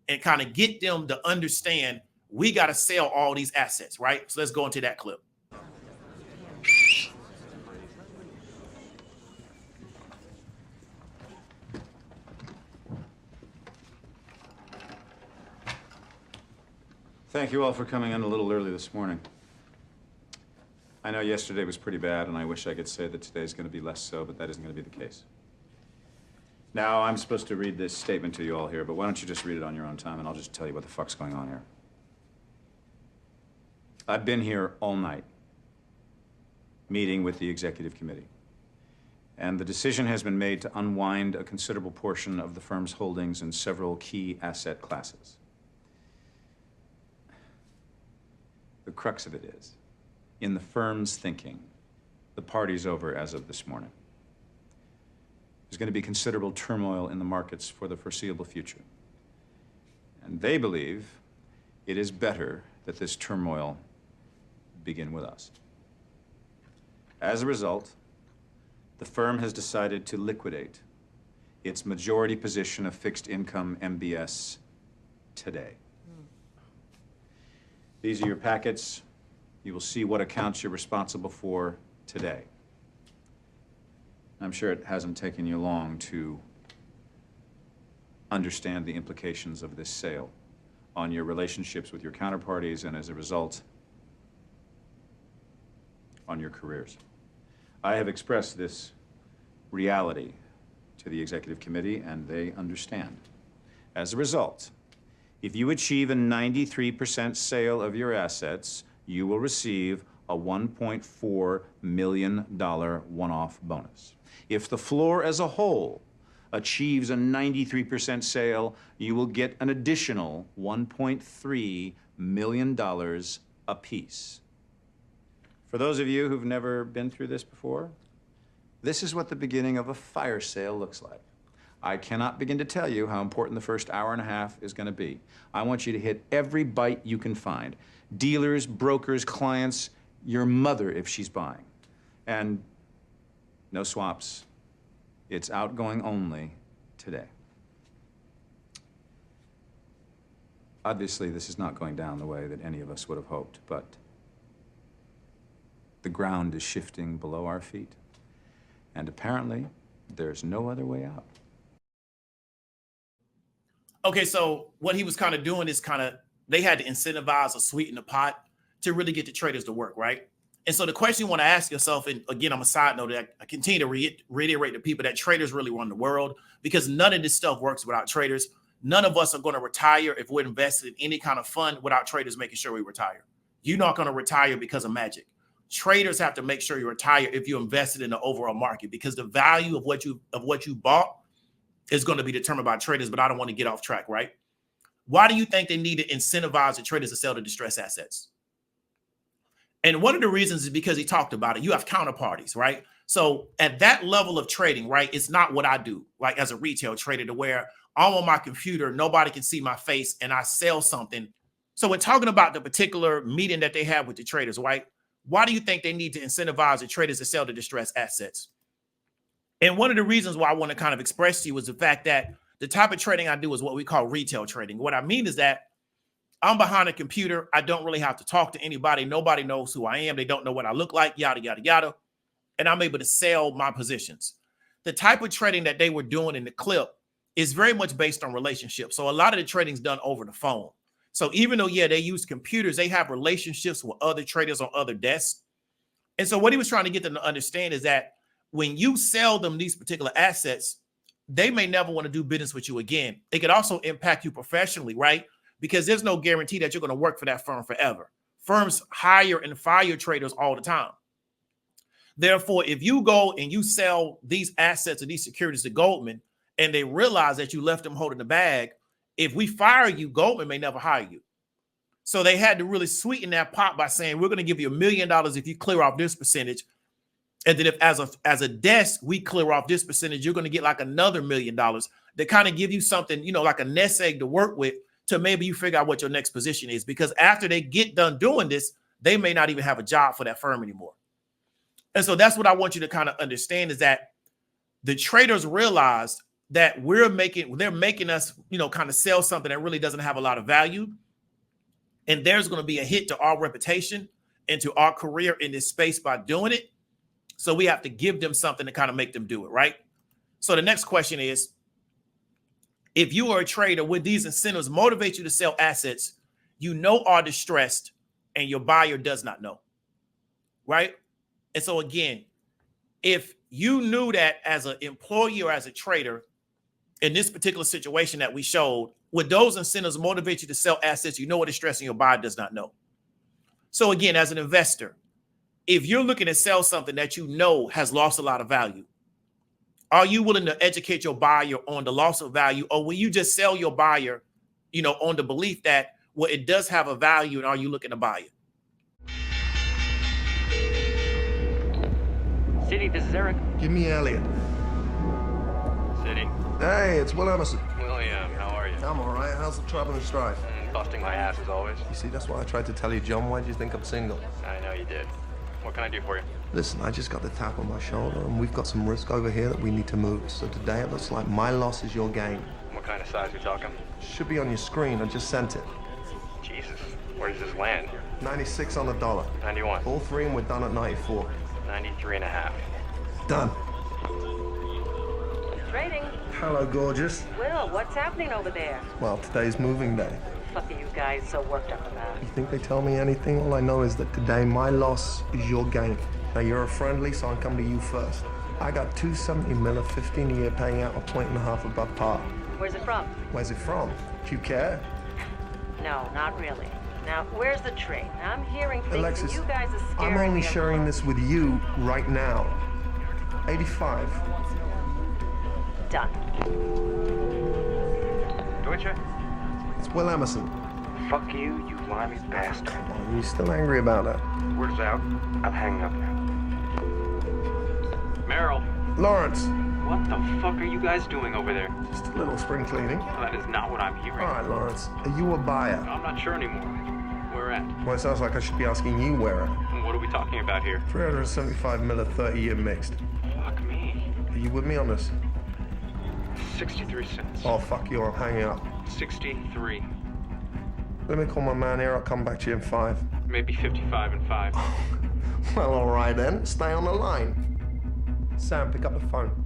and kind of get them to understand we got to sell all these assets, right? So let's go into that clip. Thank you all for coming in a little early this morning. I know yesterday was pretty bad, and I wish I could say that today's going to be less so, but that isn't going to be the case. Now, I'm supposed to read this statement to you all here, but why don't you just read it on your own time, and I'll just tell you what the fuck's going on here. I've been here all night, meeting with the executive committee, and the decision has been made to unwind a considerable portion of the firm's holdings in several key asset classes. The crux of it is, in the firm's thinking, the party's over as of this morning. There's going to be considerable turmoil in the markets for the foreseeable future. And they believe it is better that this turmoil begin with us. As a result, the firm has decided to liquidate its majority position of fixed income MBS today. These are your packets. You will see what accounts you're responsible for today. I'm sure it hasn't taken you long to understand the implications of this sale on your relationships with your counterparties and, as a result, on your careers. I have expressed this reality to the executive committee, and they understand. As a result, if you achieve a 93% sale of your assets, you will receive a $1.4 million one-off bonus. If the floor as a whole achieves a 93% sale, you will get an additional $1.3 million apiece. For those of you who've never been through this before, this is what the beginning of a fire sale looks like. I cannot begin to tell you how important the first hour and a half is going to be. I want you to hit every bite you can find. Dealers, brokers, clients, your mother if she's buying. And no swaps. It's outgoing only today. Obviously, this is not going down the way that any of us would have hoped, but the ground is shifting below our feet. And apparently, there's no other way out. Okay, so what he was kind of doing is they had to incentivize or sweeten the pot to really get the traders to work, right? And so the question you want to ask yourself, and again, I'm a side note that I continue to reiterate to people that traders really run the world, because none of this stuff works without traders. None of us are going to retire if we're invested in any kind of fund without traders making sure we retire. You're not going to retire because of magic. Traders have to make sure you retire if you invested in the overall market, because the value of what you bought is going to be determined by traders. But I don't want to get off track, right? Why do you think they need to incentivize the traders to sell the distressed assets? And one of the reasons is because he talked about it. You have counterparties, right? So at that level of trading, right, it's not what I do, like as a retail trader, to where I'm on my computer, nobody can see my face, and I sell something. So we're talking about the particular meeting that they have with the traders, right? Why do you think they need to incentivize the traders to sell the distressed assets? And one of the reasons why I want to kind of express to you is the fact that the type of trading I do is what we call retail trading. What I mean is that I'm behind a computer. I don't really have to talk to anybody. Nobody knows who I am. They don't know what I look like, yada, yada, yada. And I'm able to sell my positions. the type of trading that they were doing in the clip is very much based on relationships. So a lot of the trading's done over the phone. So even though, yeah, they use computers, they have relationships with other traders on other desks. And so what he was trying to get them to understand is that when you sell them these particular assets, they may never want to do business with you again. It could also impact you professionally, right? Because there's no guarantee that you're going to work for that firm forever. Firms hire and fire traders all the time. Therefore, if you go and you sell these assets or these securities to Goldman and they realize that you left them holding the bag, if we fire you, Goldman may never hire you. So they had to really sweeten that pot by saying, we're going to give you $1 million if you clear off this percentage. And then if as a desk, we clear off this percentage, you're going to get like another $1 million. They kind of give you something, you know, like a nest egg to work with to maybe you figure out what your next position is. Because after they get done doing this, they may not even have a job for that firm anymore. And so that's what I want you to kind of understand is that the traders realized that they're making us, you know, kind of sell something that really doesn't have a lot of value. And there's going to be a hit to our reputation and to our career in this space by doing it. So we have to give them something to kind of make them do it, right? So the next question is, if you are a trader, would these incentives motivate you to sell assets you know are distressed and your buyer does not know, right? And so again, if you knew that as an employee or as a trader in this particular situation that we showed, would those incentives motivate you to sell assets you know are distressed and your buyer does not know? So again, as an investor, if you're looking to sell something that you know has lost a lot of value, are you willing to educate your buyer on the loss of value, or will you just sell your buyer, you know, on the belief that, well, it does have a value, and are you looking to buy it? City, this is Eric. Give me Elliot. City. Hey, it's Will Emerson. William, how are you? I'm all right. How's the trouble and strife? Busting my ass as always. You see, that's why I tried to tell you, John. Why do you think I'm single? I know you did. What can I do for you? Listen, I just got the tap on my shoulder, and we've got some risk over here that we need to move. So today it looks like my loss is your gain. What kind of size we talking? Should be on your screen. I just sent it. Jesus, where does this land? 96 on the dollar. 91. All three, and we're done at 94. 93 and a half. Done. Trading. Hello, gorgeous. Will, what's happening over there? Well, today's moving day. What are you guys so worked up about? You think they tell me anything? All I know is that today my loss is your gain. Now, you're a friendly, so I'll come to you first. I got 270 mil of 15 a year paying out a 1.5 above par. Where's it from? Where's it from? Do you care? No, not really. Now, where's the trade? I'm hearing things Alexis, and you guys are scaring I'm only me. sharing this with you right now. 85. Done. Deutsche? It's Will Emerson. Fuck you, you limey bastard. Are you still angry about that? Word's out. I'm hanging up now. Merrill, Lawrence, What the fuck are you guys doing over there? just a little spring cleaning. That is not what I'm hearing. All right, Lawrence, are you a buyer? I'm not sure anymore. Where at? Well, it sounds like I should be asking you where. And what are we talking about here? 375 mil of 30-year mixed. Fuck me. Are you with me on this? 63 cents. Oh, fuck you, I'm hanging up. 63. Let me call my man here, I'll come back to you in 5. Maybe 55 and 5. Well, all right then, stay on the line. Sam, pick up the phone.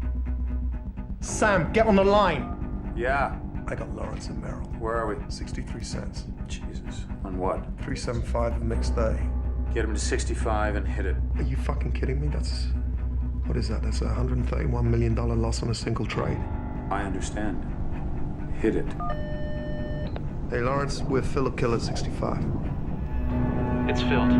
Sam, get on the line. Yeah. I got Lawrence and Merrill. Where are we? 63 cents. Jesus. On what? 375 of mixed 30. Get him to 65 and hit it. Are you fucking kidding me? What is that? That's a $131 million loss on a single trade. I understand. Hit it. Hey, Lawrence, we're Philip Kill at 65. It's filled.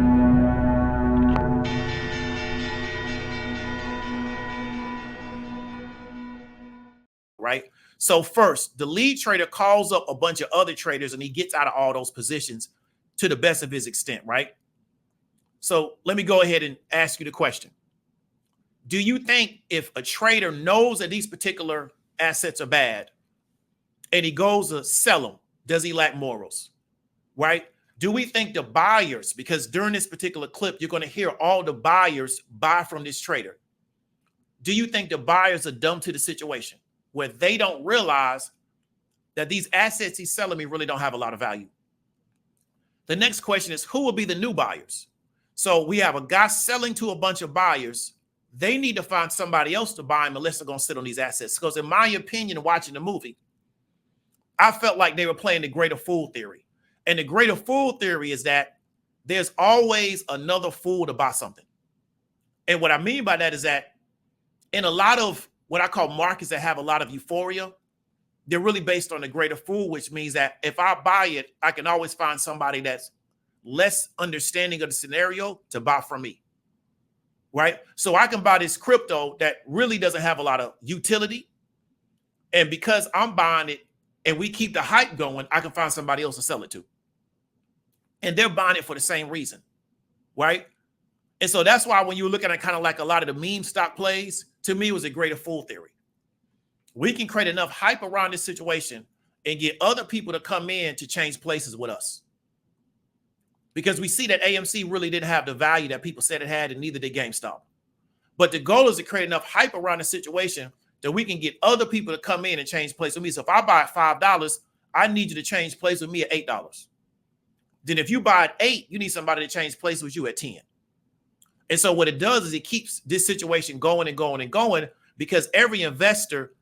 Right? So first, the lead trader calls up a bunch of other traders and he gets out of all those positions to the best of his extent, right? So let me go ahead and ask you the question. Do you think if a trader knows that these particular assets are bad and he goes to sell them, does he lack morals, right? Do we think the buyers, because during this particular clip, you're going to hear all the buyers buy from this trader. Do you think the buyers are dumb to the situation where they don't realize that these assets he's selling me really don't have a lot of value? The next question is, who will be the new buyers? So we have a guy selling to a bunch of buyers they need to find somebody else to buy them unless they're going to sit on these assets. Because in my opinion, watching the movie, I felt like they were playing the greater fool theory. And the greater fool theory is that there's always another fool to buy something. And what I mean by that is that in a lot of what I call markets that have a lot of euphoria, they're really based on the greater fool, which means that if I buy it, I can always find somebody that's less understanding of the scenario to buy from me, right? So I can buy this crypto that really doesn't have a lot of utility. And because I'm buying it and we keep the hype going, I can find somebody else to sell it to. And they're buying it for the same reason, right? And so that's why when you look at it kind of like a lot of the meme stock plays, to me, it was a greater fool theory. We can create enough hype around this situation and get other people to come in to change places with us. Because we see that AMC really didn't have the value that people said it had, and neither did GameStop. But the goal is to create enough hype around the situation that we can get other people to come in and change place with me. So if I buy at $5, I need you to change place with me at $8. Then if you buy at $8, you need somebody to change place with you at 10. And so what it does is it keeps this situation going and going and going, because every investor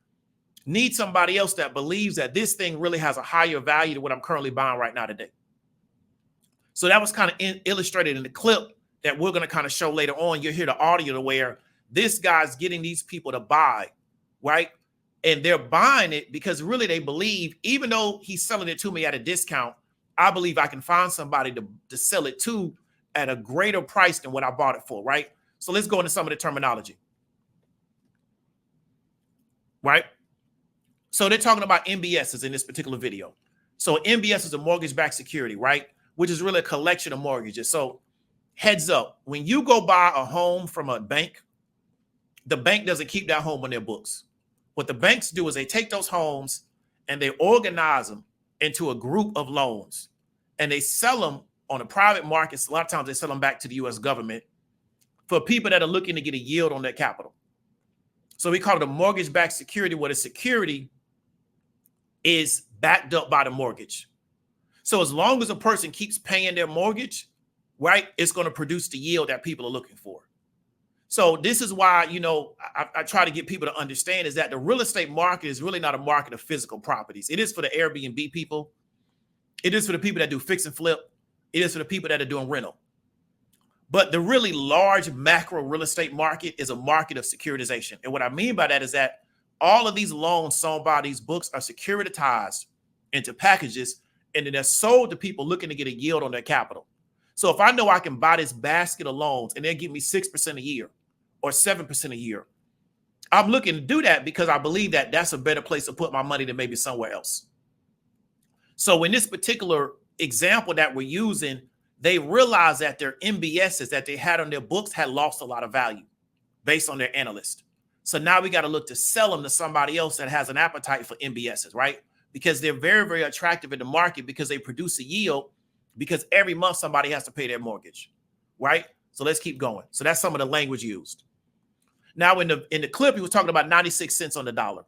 needs somebody else that believes that this thing really has a higher value than what I'm currently buying right now today. So that was kind of illustrated in the clip that we're going to kind of show later on. You'll hear the audio to where this guy's getting these people to buy, right? And they're buying it because really they believe, even though he's selling it to me at a discount, I believe I can find somebody to sell it to at a greater price than what I bought it for, right? So let's go into some of the terminology, right? So they're talking about MBSs in this particular video. So MBS is a mortgage-backed security, right? Which is really a collection of mortgages. So heads up, when you go buy a home from a bank, the bank doesn't keep that home on their books. What the banks do is they take those homes and they organize them into a group of loans, and they sell them on the private markets. A lot of times they sell them back to the US government for people that are looking to get a yield on their capital. So we call it a mortgage-backed security, where the security is backed up by the mortgage. So as long as a person keeps paying their mortgage, right, it's going to produce the yield that people are looking for. So this is why, you know, I try to get people to understand is that the real estate market is really not a market of physical properties. It is for the Airbnb people. It is for the people that do fix and flip. It is for the people that are doing rental. But the really large macro real estate market is a market of securitization. And what I mean by that is that all of these loans sold by these books are securitized into packages, and then they're sold to people looking to get a yield on their capital. So if I know I can buy this basket of loans and they give me 6% a year or 7% a year, I'm looking to do that because I believe that that's a better place to put my money than maybe somewhere else. So in this particular example that we're using, they realized that their MBSs that they had on their books had lost a lot of value based on their analyst. So now we got to look to sell them to somebody else that has an appetite for MBSs, right? Because they're very, very attractive in the market because they produce a yield, because every month somebody has to pay their mortgage, right? So let's keep going. So that's some of the language used. Now in the clip, he was talking about 96 cents on the dollar.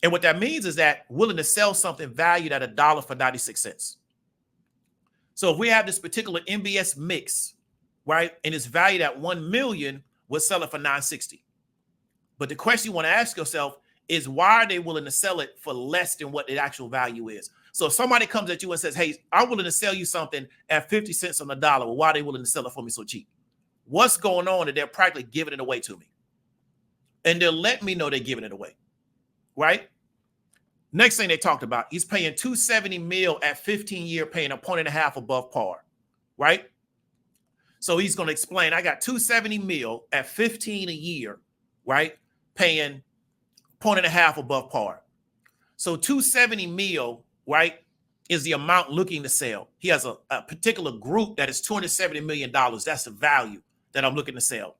And what that means is that willing to sell something valued at $1 for 96 cents. So if we have this particular MBS mix, right, and it's valued at 1 million, we'll sell it for 960. But the question you want to ask yourself is, why are they willing to sell it for less than what the actual value is? So if somebody comes at you and says, hey, I'm willing to sell you something at 50 cents on the dollar, well, why are they willing to sell it for me so cheap? What's going on that they're practically giving it away to me? And they'll let me know they're giving it away, right? Next thing they talked about, he's paying $270 million at 15-year, paying a 1.5 above par, right? So he's going to explain, I got $270 million at 15 a year, right? Paying 1.5 above par. So $270 million, right, is the amount looking to sell. He has a particular group that is $270 million. That's the value that I'm looking to sell.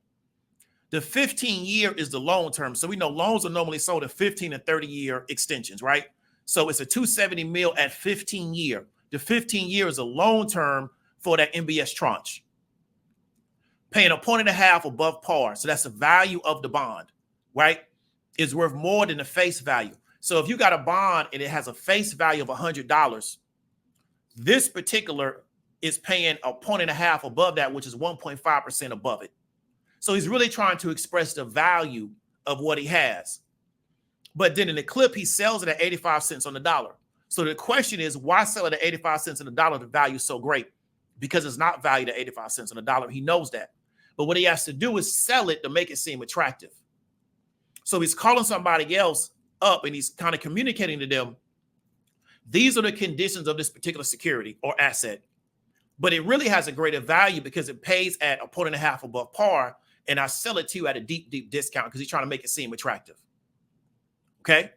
The 15-year is the long term. So we know loans are normally sold at 15 and 30-year extensions, right? So it's a $270 million at 15-year. The 15-year is a loan term for that MBS tranche. Paying a 1.5 above par. So that's the value of the bond, right? Is worth more than the face value. So if you got a bond and it has a face value of $100, this particular is paying a 1.5 above that, which is 1.5% above it. So he's really trying to express the value of what he has. But then in the clip, he sells it at 85 cents on the dollar. So the question is, why sell it at 85 cents on the dollar? The value is so great because it's not valued at 85 cents on the dollar. He knows that. But what he has to do is sell it to make it seem attractive. So he's calling somebody else up and he's kind of communicating to them, these are the conditions of this particular security or asset. But it really has a greater value because it pays at 1.5 above par. And I sell it to you at a deep, deep discount because he's trying to make it seem attractive. Okay.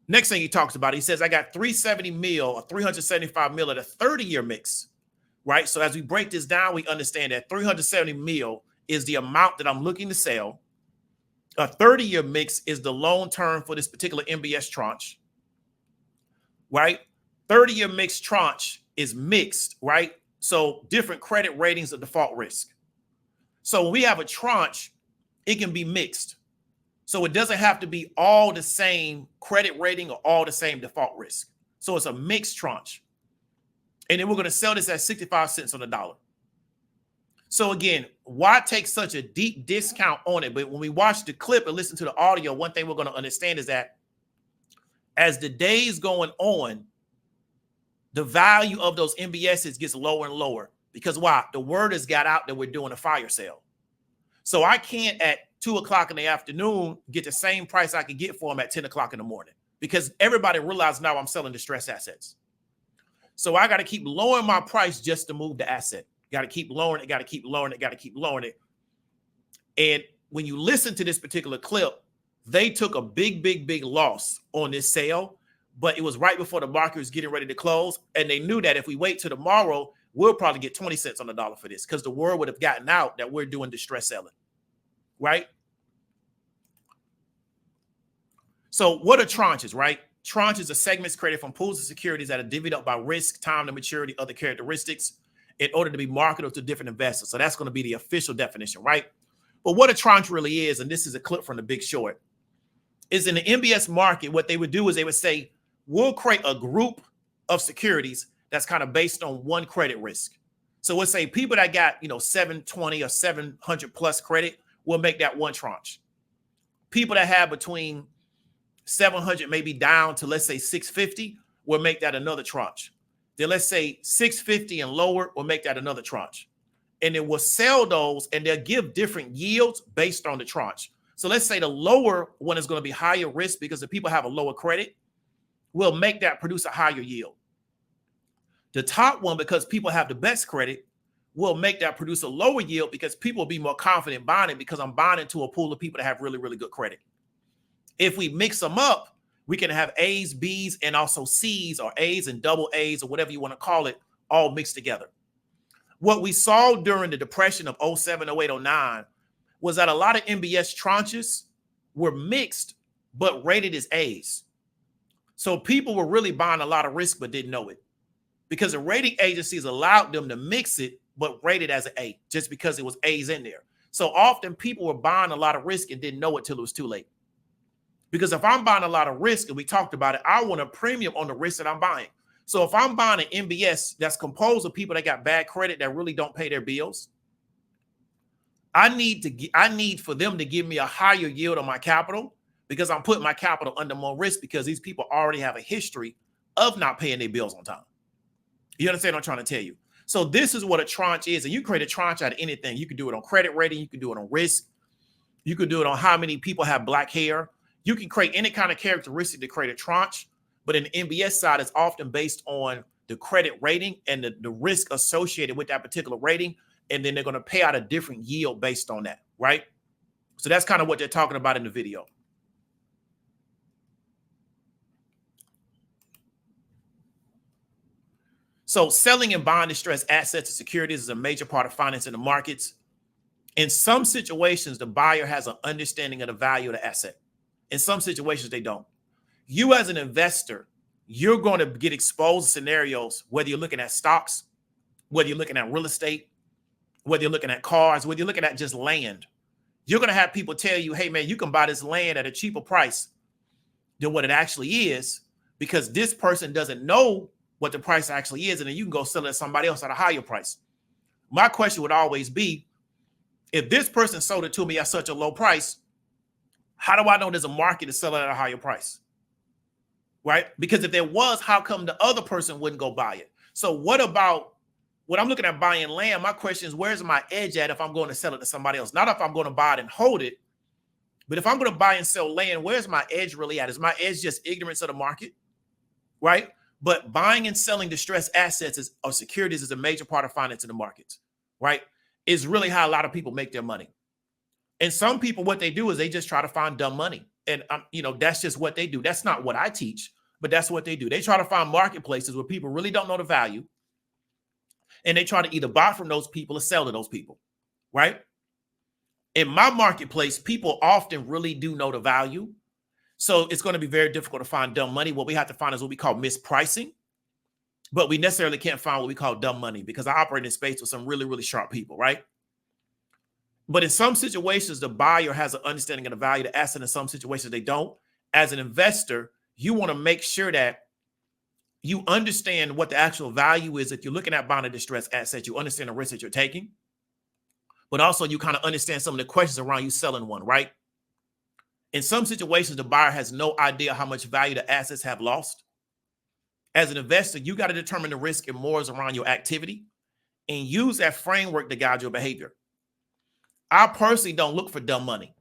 Next thing he talks about, he says, I got 370 mil or 375 mil at a 30-year mix, right? So as we break this down, we understand that 370 mil is the amount that I'm looking to sell. A 30-year mix is the loan term for this particular MBS tranche, right? 30-year mixed tranche is mixed, right? So different credit ratings of default risk. So when we have a tranche, it can be mixed. So it doesn't have to be all the same credit rating or all the same default risk. So it's a mixed tranche. And then we're going to sell this at 65 cents on the dollar. So again, why take such a deep discount on it? But when we watch the clip and listen to the audio, one thing we're going to understand is that as the days going on, the value of those MBSs gets lower and lower. Because why? The word has got out that we're doing a fire sale. So I can't at 2 o'clock in the afternoon get the same price I could get for them at 10 o'clock in the morning because everybody realizes now I'm selling distressed assets. So I got to keep lowering my price just to move the asset. Got to keep lowering it, got to keep lowering it, got to keep lowering it. And when you listen to this particular clip, they took a big, big, big loss on this sale, but it was right before the market was getting ready to close. And they knew that if we wait till tomorrow, we'll probably get 20 cents on the dollar for this because the word would have gotten out that we're doing distress selling, right? So what are tranches, right? Tranches are segments created from pools of securities that are divvied up by risk, time to maturity, other characteristics in order to be marketable to different investors. So that's going to be the official definition, right? But what a tranche really is, and this is a clip from The Big Short, is in the MBS market, what they would do is they would say, we'll create a group of securities that's kind of based on one credit risk. So let's say people that got, 720 or 700 plus credit will make that one tranche. People that have between 700 maybe down to, let's say, 650 will make that another tranche. Then let's say 650 and lower will make that another tranche. And then we'll sell those and they'll give different yields based on the tranche. So let's say the lower one is going to be higher risk because the people have a lower credit. We'll make that produce a higher yield. The top one, because people have the best credit, will make that produce a lower yield because people will be more confident buying it because I'm buying into a pool of people that have really, really good credit. If we mix them up, we can have A's, B's, and also C's or A's and double A's or whatever you want to call it, all mixed together. What we saw during the depression of 07, 08, 09 was that a lot of MBS tranches were mixed but rated as A's. So people were really buying a lot of risk but didn't know it because the rating agencies allowed them to mix it but rated as an A just because it was A's in there. So often people were buying a lot of risk and didn't know it till it was too late. Because if I'm buying a lot of risk, and we talked about it, I want a premium on the risk that I'm buying. So if I'm buying an MBS that's composed of people that got bad credit that really don't pay their bills, I need for them to give me a higher yield on my capital because I'm putting my capital under more risk because these people already have a history of not paying their bills on time. You understand what I'm trying to tell you? So this is what a tranche is. And you create a tranche out of anything. You can do it on credit rating. You can do it on risk. You can do it on how many people have black hair. You can create any kind of characteristic to create a tranche. But in the MBS side, it's often based on the credit rating and the risk associated with that particular rating. And then they're going to pay out a different yield based on that, right? So that's kind of what they're talking about in the video. So selling and buying distressed assets and securities is a major part of financing the markets. In some situations, the buyer has an understanding of the value of the asset. In some situations, they don't. You as an investor, you're going to get exposed to scenarios, whether you're looking at stocks, whether you're looking at real estate, whether you're looking at cars, whether you're looking at just land. You're going to have people tell you, hey, man, you can buy this land at a cheaper price than what it actually is because this person doesn't know what the price actually is, and then you can go sell it to somebody else at a higher price. My question would always be, If this person sold it to me at such a low price, how do I know there's a market to sell it at a higher price? Right? Because if there was, how come the other person wouldn't go buy it? So what about when I'm looking at buying land? My question is, where's my edge at if I'm going to sell it to somebody else? Not if I'm going to buy it and hold it, but if I'm going to buy and sell land, where's my edge really at? Is my edge just ignorance of the market? Right? But buying and selling distressed assets or securities is a major part of financing the markets, right? Is really how a lot of people make their money. And some people, what they do is they just try to find dumb money. And, that's just what they do. That's not what I teach, but that's what they do. They try to find marketplaces where people really don't know the value. And they try to either buy from those people or sell to those people, right? In my marketplace, people often really do know the value. So it's going to be very difficult to find dumb money. What we have to find is what we call mispricing. But we necessarily can't find what we call dumb money because I operate in space with some really, really sharp people, right? But in some situations, the buyer has an understanding of the value of the asset. In some situations, they don't. As an investor, you want to make sure that you understand what the actual value is. If you're looking at buying a distressed asset, you understand the risk that you're taking. But also, you kind of understand some of the questions around you selling one, right? In some situations, the buyer has no idea how much value the assets have lost. As an investor, you got to determine the risk and mores around your activity and use that framework to guide your behavior. I personally don't look for dumb money.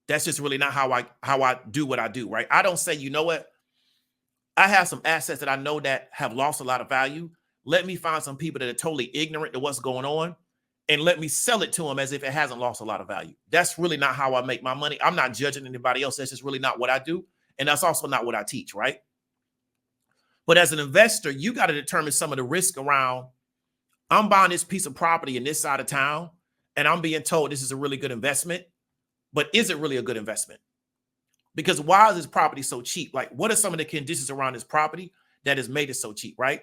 That's just really not how I do what I do, right? I don't say, you know what? I have some assets that I know that have lost a lot of value. Let me find some people that are totally ignorant to what's going on and let me sell it to them as if it hasn't lost a lot of value. That's really not how I make my money. I'm not judging anybody else. That's just really not what I do. And that's also not what I teach, right? But as an investor, you got to determine some of the risk around, I'm buying this piece of property in this side of town, and I'm being told this is a really good investment, but is it really a good investment? Because why is this property so cheap? Like, what are some of the conditions around this property that has made it so cheap, right?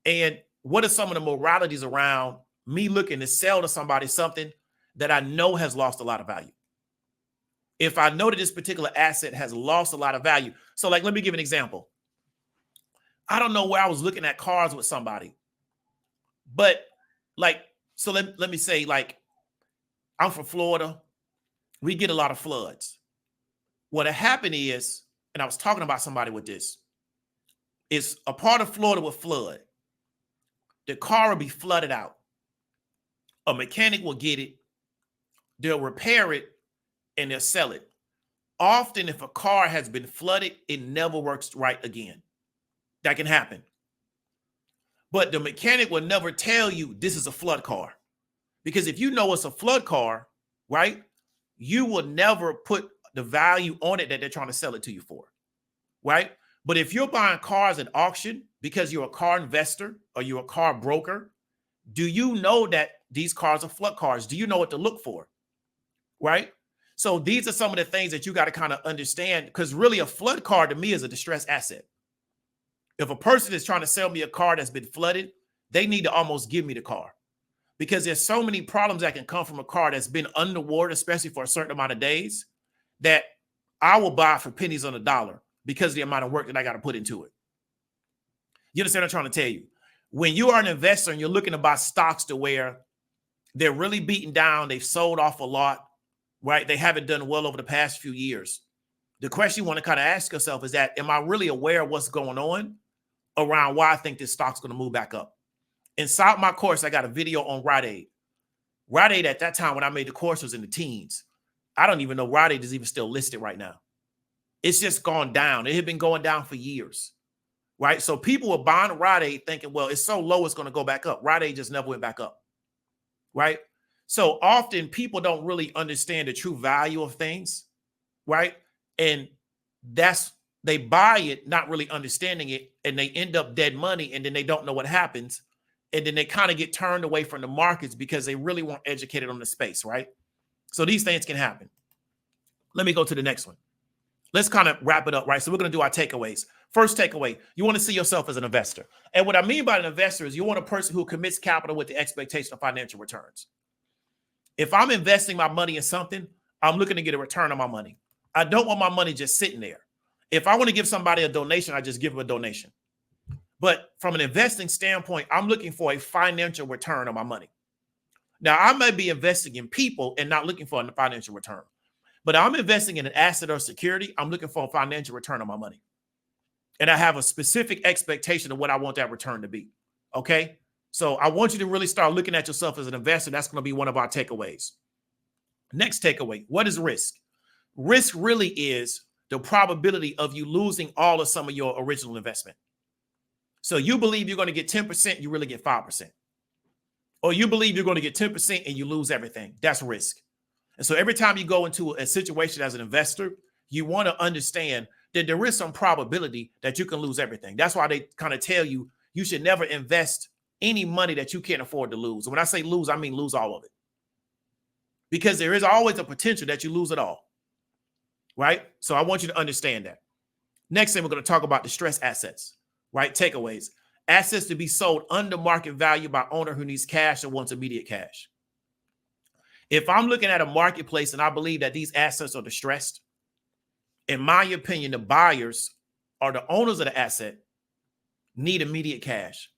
And what are some of the moralities around me looking to sell to somebody something that I know has lost a lot of value? If I know that this particular asset has lost a lot of value. So like, let me give an example. I don't know where I was looking at cars with somebody, but like, so let me say, like, I'm from Florida. We get a lot of floods. What happened is, and I was talking about somebody with this, is a part of Florida will flood. The car will be flooded out. A mechanic will get it. They'll repair it and they'll sell it. Often, if a car has been flooded, it never works right again. That can happen. But the mechanic will never tell you this is a flood car. Because if you know it's a flood car, right, you will never put the value on it that they're trying to sell it to you for, right? But if you're buying cars at auction because you're a car investor or you're a car broker, do you know that these cars are flood cars? Do you know what to look for, right? So these are some of the things that you got to kind of understand, because really a flood car to me is a distressed asset. If a person is trying to sell me a car that's been flooded, they need to almost give me the car, because there's so many problems that can come from a car that's been underwater, especially for a certain amount of days, that I will buy for pennies on the dollar because of the amount of work that I got to put into it. You understand what I'm trying to tell you? When you are an investor and you're looking to buy stocks to where they're really beaten down, they've sold off a lot, right? They haven't done well over the past few years. The question you want to kind of ask yourself is that, am I really aware of what's going on around why I think this stock's going to move back up? Inside my course, I got a video on Rite Aid. Rite Aid at that time when I made the course was in the teens. I don't even know Rite Aid is even still listed right now. It's just gone down. It had been going down for years, right? So people were buying Rite Aid thinking, well, it's so low, it's going to go back up. Rite Aid just never went back up, right? So often people don't really understand the true value of things, right? And they buy it not really understanding it, and they end up dead money, and then they don't know what happens. And then they kind of get turned away from the markets because they really weren't educated on the space, right? So these things can happen. Let me go to the next one. Let's kind of wrap it up, right? So we're going to do our takeaways. First takeaway, you want to see yourself as an investor. And what I mean by an investor is you want a person who commits capital with the expectation of financial returns. If I'm investing my money in something, I'm looking to get a return on my money. I don't want my money just sitting there. If I want to give somebody a donation, I just give them a donation. But from an investing standpoint, I'm looking for a financial return on my money. Now, I may be investing in people and not looking for a financial return, but I'm investing in an asset or security. I'm looking for a financial return on my money. And I have a specific expectation of what I want that return to be. Okay. So I want you to really start looking at yourself as an investor. That's going to be one of our takeaways. Next takeaway. What is risk? Risk really is the probability of you losing all of some of your original investment. So you believe you're going to get 10%, you really get 5%. Or you believe you're going to get 10% and you lose everything. That's risk. And so every time you go into a situation as an investor, you want to understand that there is some probability that you can lose everything. That's why they kind of tell you you should never invest any money that you can't afford to lose. When I say lose, I mean lose all of it. Because there is always a potential that you lose it all. Right? So I want you to understand that. Next thing, we're going to talk about distressed assets. Right? Takeaways. Assets to be sold under market value by owner who needs cash or wants immediate cash. If I'm looking at a marketplace and I believe that these assets are distressed, in my opinion, the buyers or the owners of the asset need immediate cash.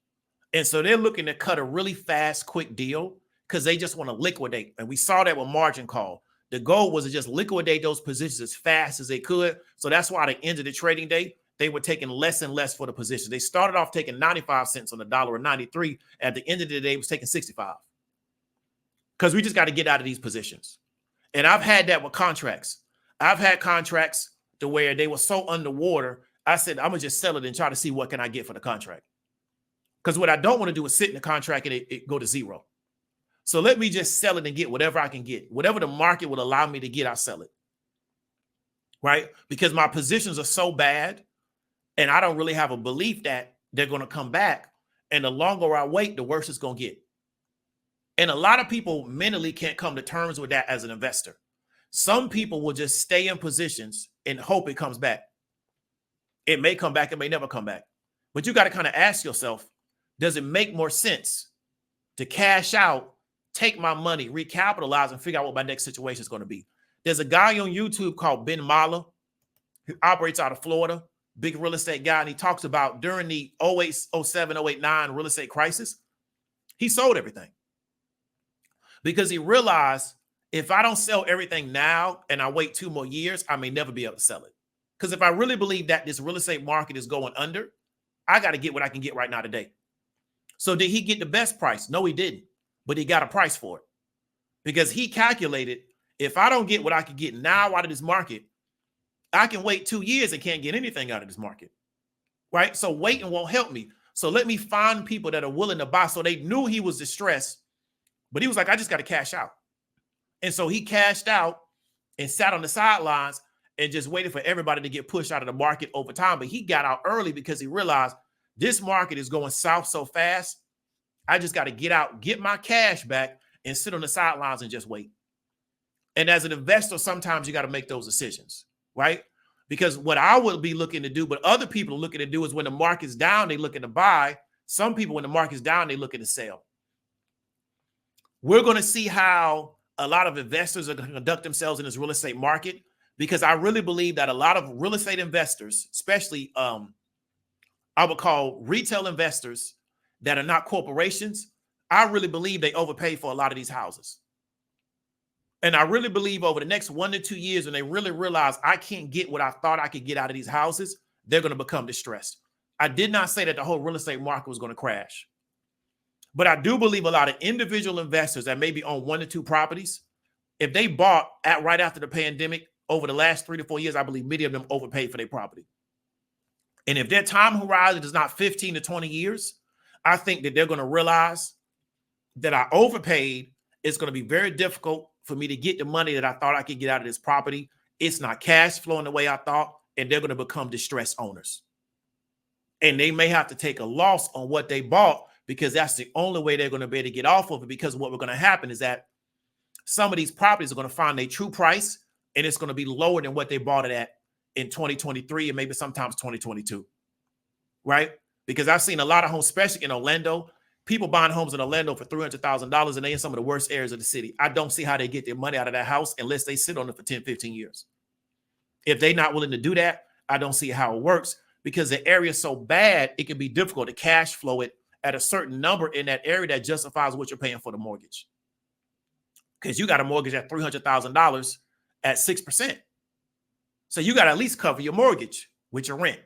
And so they're looking to cut a really fast, quick deal because they just want to liquidate. And we saw that with margin call. The goal was to just liquidate those positions as fast as they could. So that's why at the end of the trading day, they were taking less and less for the position. They started off taking 95 cents on the dollar or 93. At the end of the day, it was taking 65. Because we just got to get out of these positions. And I've had that with contracts. I've had contracts to where they were so underwater, I said, I'm going to just sell it and try to see what can I get for the contract. Because what I don't want to do is sit in the contract and it go to zero. So let me just sell it and get whatever I can get. Whatever the market will allow me to get, I'll sell it. Right? Because my positions are so bad and I don't really have a belief that they're going to come back. And the longer I wait, the worse it's going to get. And a lot of people mentally can't come to terms with that as an investor. Some people will just stay in positions and hope it comes back. It may come back, it may never come back. But you got to kind of ask yourself, does it make more sense to cash out, take my money, recapitalize, and figure out what my next situation is going to be? There's a guy on YouTube called Ben Mala who operates out of Florida, big real estate guy, and he talks about during the 08, 07, 08, 09 real estate crisis, he sold everything. Because he realized if I don't sell everything now and I wait 2 more years, I may never be able to sell it. Because if I really believe that this real estate market is going under, I got to get what I can get right now today. So did he get the best price? No, he didn't. But he got a price for it. Because he calculated, if I don't get what I can get now out of this market, I can wait 2 years and can't get anything out of this market. Right? So waiting won't help me. So let me find people that are willing to buy. So they knew he was distressed. But he was like, I just got to cash out. And so he cashed out and sat on the sidelines and just waited for everybody to get pushed out of the market over time. But he got out early because he realized this market is going south so fast. I just got to get out, get my cash back, and sit on the sidelines and just wait. And as an investor, sometimes you got to make those decisions, right? Because what I would be looking to do, but other people are looking to do is when the market's down, they looking to buy. Some people, when the market's down, they looking to sell. We're going to see how a lot of investors are going to conduct themselves in this real estate market, because I really believe that a lot of real estate investors, especially I would call retail investors that are not corporations, I really believe they overpay for a lot of these houses. And I really believe over the next 1 to 2 years, when they really realize I can't get what I thought I could get out of these houses, they're going to become distressed. I did not say that the whole real estate market was going to crash. But I do believe a lot of individual investors that maybe own 1 to 2 properties, if they bought right after the pandemic over the last 3 to 4 years, I believe many of them overpaid for their property. And if their time horizon is not 15 to 20 years, I think that they're going to realize that I overpaid. It's going to be very difficult for me to get the money that I thought I could get out of this property. It's not cash flowing the way I thought, and they're going to become distressed owners. And they may have to take a loss on what they bought, because that's the only way they're going to be able to get off of it. Because what we're going to happen is that some of these properties are going to find their true price, and it's going to be lower than what they bought it at in 2023 and maybe sometimes 2022, right? Because I've seen a lot of homes, especially in Orlando, people buying homes in Orlando for $300,000, and they in some of the worst areas of the city. I don't see how they get their money out of that house unless they sit on it for 10, 15 years. If they're not willing to do that, I don't see how it works, because the area is so bad, it can be difficult to cash flow it at a certain number in that area that justifies what you're paying for the mortgage. because you got a mortgage at $300,000 at 6%. So you got to at least cover your mortgage with your rent.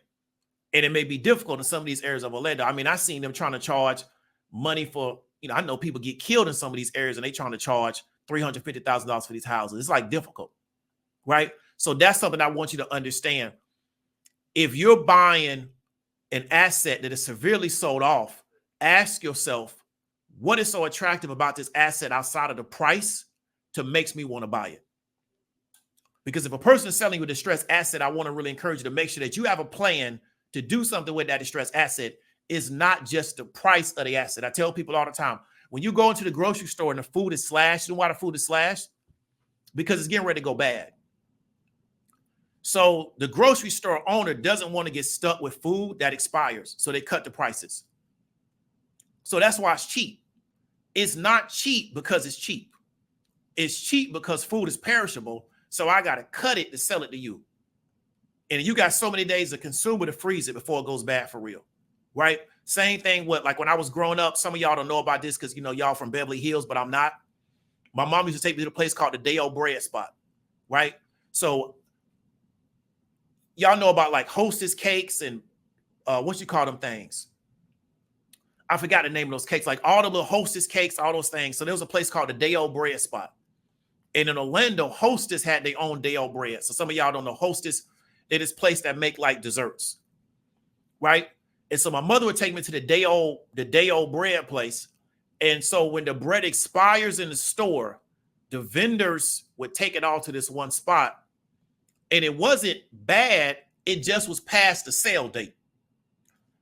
And it may be difficult in some of these areas of Orlando. I mean, I've seen them trying to charge money for, I know people get killed in some of these areas and they trying to charge $350,000 for these houses. It's like difficult, right? So that's something I want you to understand. If you're buying an asset that is severely sold off, ask yourself, what is so attractive about this asset outside of the price to makes me want to buy it? Because if a person is selling you a distressed asset, I want to really encourage you to make sure that you have a plan to do something with that distressed asset. Is not just the price of the asset. I tell people all the time, when you go into the grocery store and the food is slashed, you know why the food is slashed? Because it's getting ready to go bad. So the grocery store owner doesn't want to get stuck with food that expires. So they cut the prices. So that's why it's cheap. It's not cheap because it's cheap. It's cheap because food is perishable. So I got to cut it to sell it to you. And you got so many days to consume it to freeze it before it goes bad for real. Right? Same thing with like when I was growing up, some of y'all don't know about this because, y'all from Beverly Hills, but I'm not. My mom used to take me to a place called the Day-O Bread Spot. Right? So y'all know about like Hostess cakes and what you call them things? I forgot the name of those cakes, like all the little Hostess cakes, all those things. So there was a place called the Day-O Bread Spot. And in Orlando, Hostess had their own Day-O bread. So some of y'all don't know Hostess. They're this place that make like desserts. Right? And so my mother would take me to the Day-O bread place. And so when the bread expires in the store, the vendors would take it all to this one spot. And it wasn't bad. It just was past the sale date.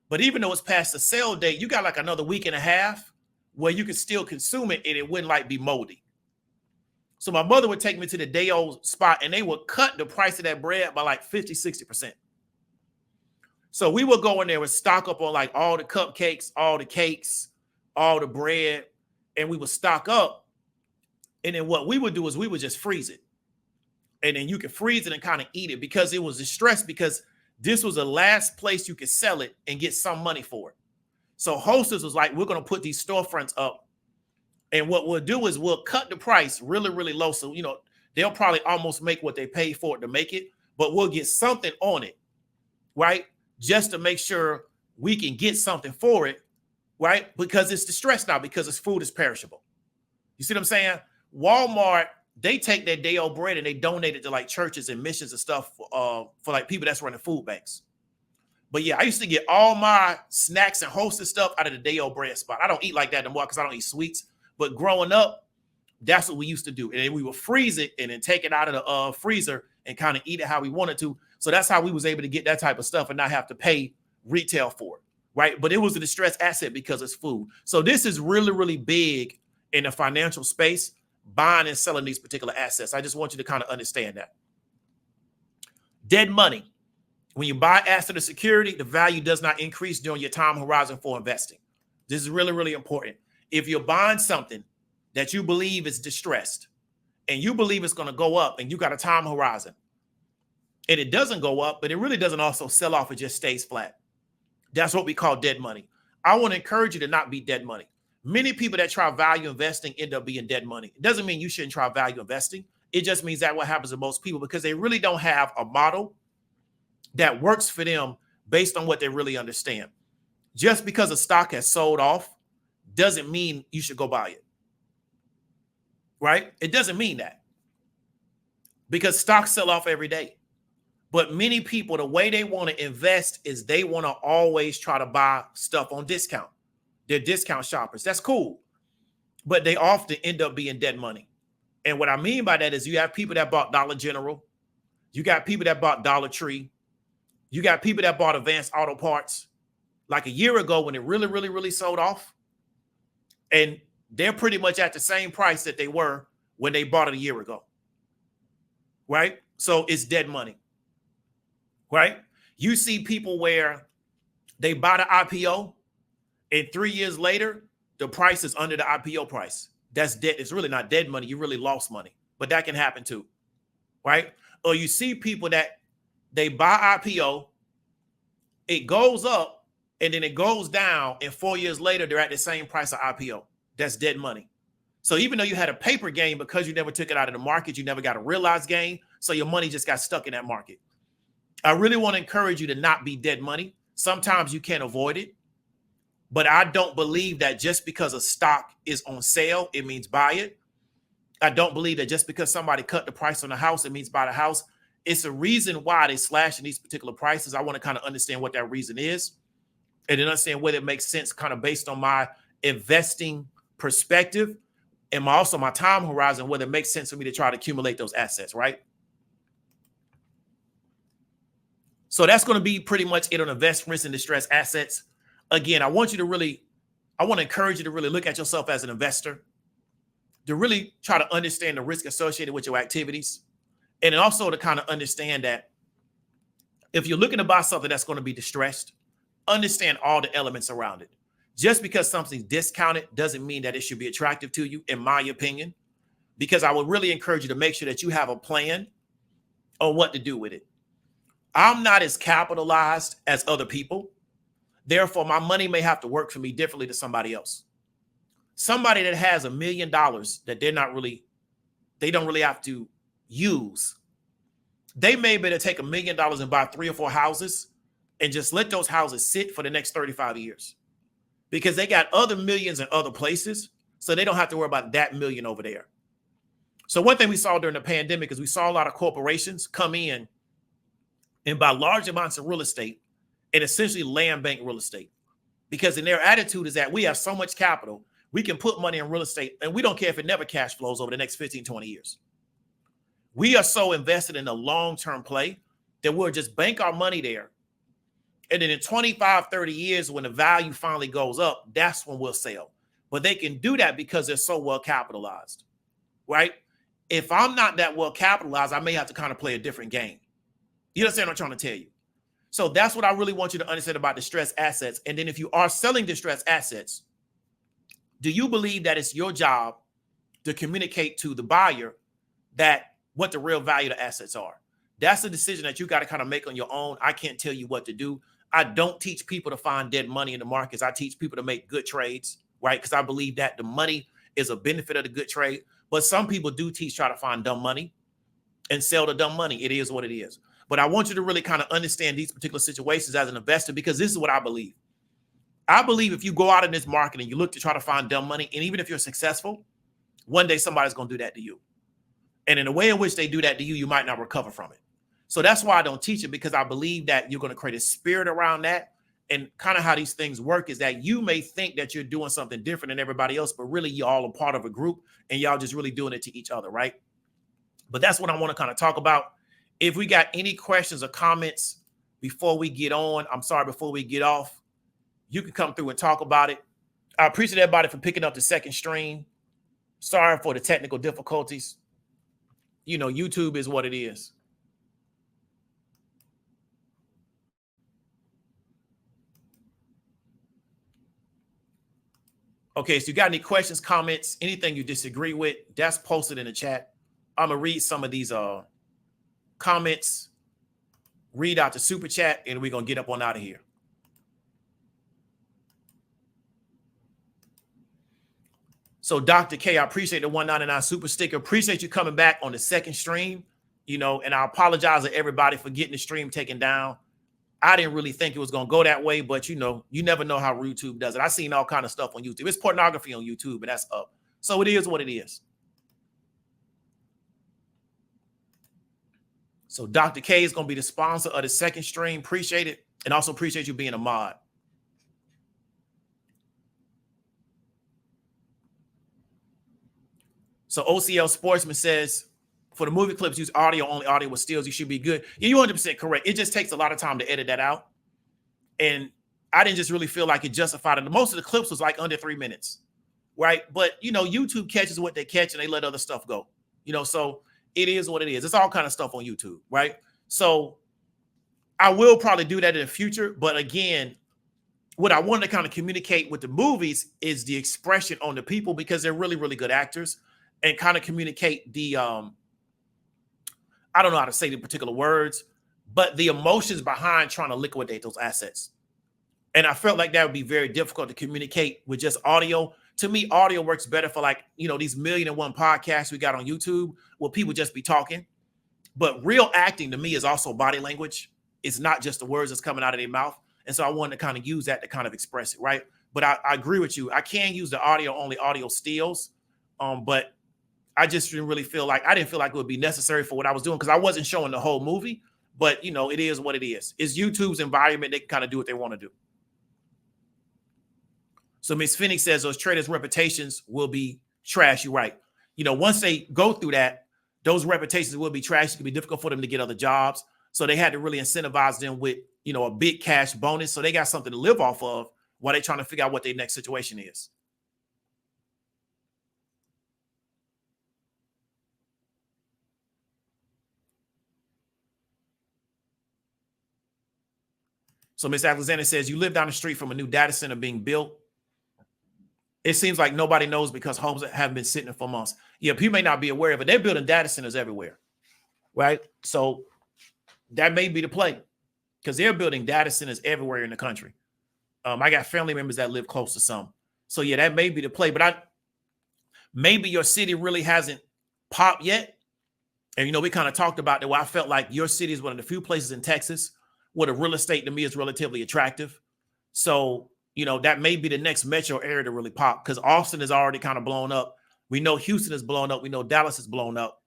But even though it's past the sale date, you got like another week and a half where you could still consume it and it wouldn't like be moldy. So my mother would take me to the Day-O spot and they would cut the price of that bread by like 50, 60%. So we would go in there and stock up on like all the cupcakes, all the cakes, all the bread, and we would stock up. And then what we would do is we would just freeze it. And then you could freeze it and kind of eat it because it was distressed because this was the last place you could sell it and get some money for it. So Hostess was like, we're going to put these storefronts up. And what we'll do is we'll cut the price really, really low. So, they'll probably almost make what they paid for it to make it, but we'll get something on it, right? Just to make sure we can get something for it, right? Because it's distressed now because its food is perishable. You see what I'm saying? Walmart, they take their Day-O bread and they donate it to like churches and missions and stuff for like people that's running food banks. But yeah, I used to get all my snacks and Hostess stuff out of the Day-O bread spot. I don't eat like that anymore because I don't eat sweets. But growing up, that's what we used to do. And then we would freeze it and then take it out of the freezer and kind of eat it how we wanted to. So that's how we was able to get that type of stuff and not have to pay retail for it, right? But it was a distressed asset because it's food. So this is really, really big in the financial space, buying and selling these particular assets. I just want you to kind of understand that. Dead money. When you buy asset or security, the value does not increase during your time horizon for investing. This is really, really important. If you're buying something that you believe is distressed and you believe it's going to go up and you got a time horizon and it doesn't go up, but it really doesn't also sell off, it just stays flat. That's what we call dead money. I want to encourage you to not be dead money. Many people that try value investing end up being dead money. It doesn't mean you shouldn't try value investing. It just means that what happens to most people because they really don't have a model that works for them based on what they really understand. Just because a stock has sold off doesn't mean you should go buy it, right? It doesn't mean that because stocks sell off every day. But many people, the way they want to invest is they want to always try to buy stuff on discount. They're discount shoppers. That's cool. But they often end up being dead money. And what I mean by that is you have people that bought Dollar General. You got people that bought Dollar Tree. You got people that bought Advanced Auto Parts like a year ago when it really, really, really sold off. And they're pretty much at the same price that they were when they bought it a year ago. Right? So it's dead money. Right? You see people where they buy the IPO and 3 years later, the price is under the IPO price. That's dead. It's really not dead money. You really lost money, but that can happen too. Right? Or you see people that they buy IPO, it goes up and then it goes down and 4 years later, they're at the same price of IPO. That's dead money. So even though you had a paper gain, because you never took it out of the market, you never got a realized gain. So your money just got stuck in that market. I really want to encourage you to not be dead money. Sometimes you can't avoid it. But I don't believe that just because a stock is on sale, it means buy it. I don't believe that just because somebody cut the price on the house, it means buy the house. It's a reason why they slashing these particular prices. I want to kind of understand what that reason is and then understand whether it makes sense kind of based on my investing perspective and also my time horizon, whether it makes sense for me to try to accumulate those assets, right? So that's going to be pretty much it on investment risk and distressed assets. Again, I want to encourage you to really look at yourself as an investor, to really try to understand the risk associated with your activities. And also to kind of understand that if you're looking to buy something that's going to be distressed, understand all the elements around it. Just because something's discounted doesn't mean that it should be attractive to you, in my opinion, because I would really encourage you to make sure that you have a plan on what to do with it. I'm not as capitalized as other people. Therefore, my money may have to work for me differently to somebody else. Somebody that has $1 million that they don't really have to use. They may be able to take $1 million and buy 3 or 4 houses and just let those houses sit for the next 35 years because they got other millions in other places. So they don't have to worry about that million over there. So one thing we saw during the pandemic is we saw a lot of corporations come in and buy large amounts of real estate and essentially land bank real estate, because in their attitude is that we have so much capital, we can put money in real estate and we don't care if it never cash flows over the next 15, 20 years. We are so invested in a long-term play that we'll just bank our money there. And then in 25, 30 years, when the value finally goes up, that's when we'll sell. But they can do that because they're so well capitalized, right? If I'm not that well capitalized, I may have to kind of play a different game. You understand what I'm trying to tell you? So that's what I really want you to understand about distressed assets. And then if you are selling distressed assets, do you believe that it's your job to communicate to the buyer that what the real value of the assets are? That's a decision that you got to kind of make on your own. I can't tell you what to do. I don't teach people to find dead money in the markets. I teach people to make good trades, right? Because I believe that the money is a benefit of the good trade. But some people do try to find dumb money and sell the dumb money. It is what it is. But I want you to really kind of understand these particular situations as an investor, because this is what I believe. I believe if you go out in this market and you look to try to find dumb money, and even if you're successful, one day somebody's going to do that to you. And in the way in which they do that to you, you might not recover from it. So that's why I don't teach it, because I believe that you're going to create a spirit around that. And kind of how these things work is that you may think that you're doing something different than everybody else, but really you all are part of a group and y'all just really doing it to each other, right? But that's what I want to kind of talk about. If we got any questions or comments before we get on, before we get off, you can come through and talk about it. I appreciate everybody for picking up the second stream. Sorry for the technical difficulties. You know, YouTube is what it is. Okay, so you got any questions, comments, anything you disagree with, that's posted in the chat. I'm going to read some of these comments, read out the super chat, and we're going to get up on out of here. So Dr. K, I appreciate the 199 super sticker. Appreciate you coming back on the second stream, you know, and I apologize to everybody for getting the stream taken down. I didn't really think it was going to go that way, but you know, you never know how YouTube does it. I've seen all kind of stuff on YouTube. It's pornography on YouTube, and that's up. So it is what it is. So Dr. K is going to be the sponsor of the second stream. Appreciate it. And also appreciate you being a mod. So OCL Sportsman says, for the movie clips, use audio, only audio with stills. You should be good. Yeah, you're 100% correct. It just takes a lot of time to edit that out. And I didn't just really feel like it justified it. Most of the clips was like under 3 minutes, right? But, you know, YouTube catches what they catch and they let other stuff go, you know, so it is what it is. It's all kind of stuff on YouTube, right? So I will probably do that in the future. But again, what I want to kind of communicate with the movies is the expression on the people, because they're really, really good actors, and kind of communicate the, I don't know how to say the particular words, but the emotions behind trying to liquidate those assets. And I felt like that would be very difficult to communicate with just audio to me, audio works better for like, these 1,000,001 podcasts we got on YouTube where people just be talking. But real acting to me is also body language. It's not just the words that's coming out of their mouth. And so I wanted to kind of use that to kind of express it, right? But I agree with you. I can use the audio stills, but I just didn't really feel like, it would be necessary for what I was doing because I wasn't showing the whole movie. But, it is what it is. It's YouTube's environment. They can kind of do what they want to do. So Ms. Phoenix says those traders' reputations will be trash. You're right. Once they go through that, those reputations will be trash. It can be difficult for them to get other jobs. So they had to really incentivize them with, a big cash bonus. So they got something to live off of while they're trying to figure out what their next situation is. So Ms. Alexander says, you live down the street from a new data center being built. It seems like nobody knows because homes haven't been sitting there for months. Yeah, people may not be aware of it. They're building data centers everywhere, right? So that may be the play because they're building data centers everywhere in the country. I got family members that live close to some. So yeah, that may be the play, but maybe your city really hasn't popped yet. And, we kind of talked about that where I felt like your city is one of the few places in Texas where the real estate to me is relatively attractive. So, that may be the next metro area to really pop because Austin is already kind of blown up. We know Houston is blown up. We know Dallas is blown up.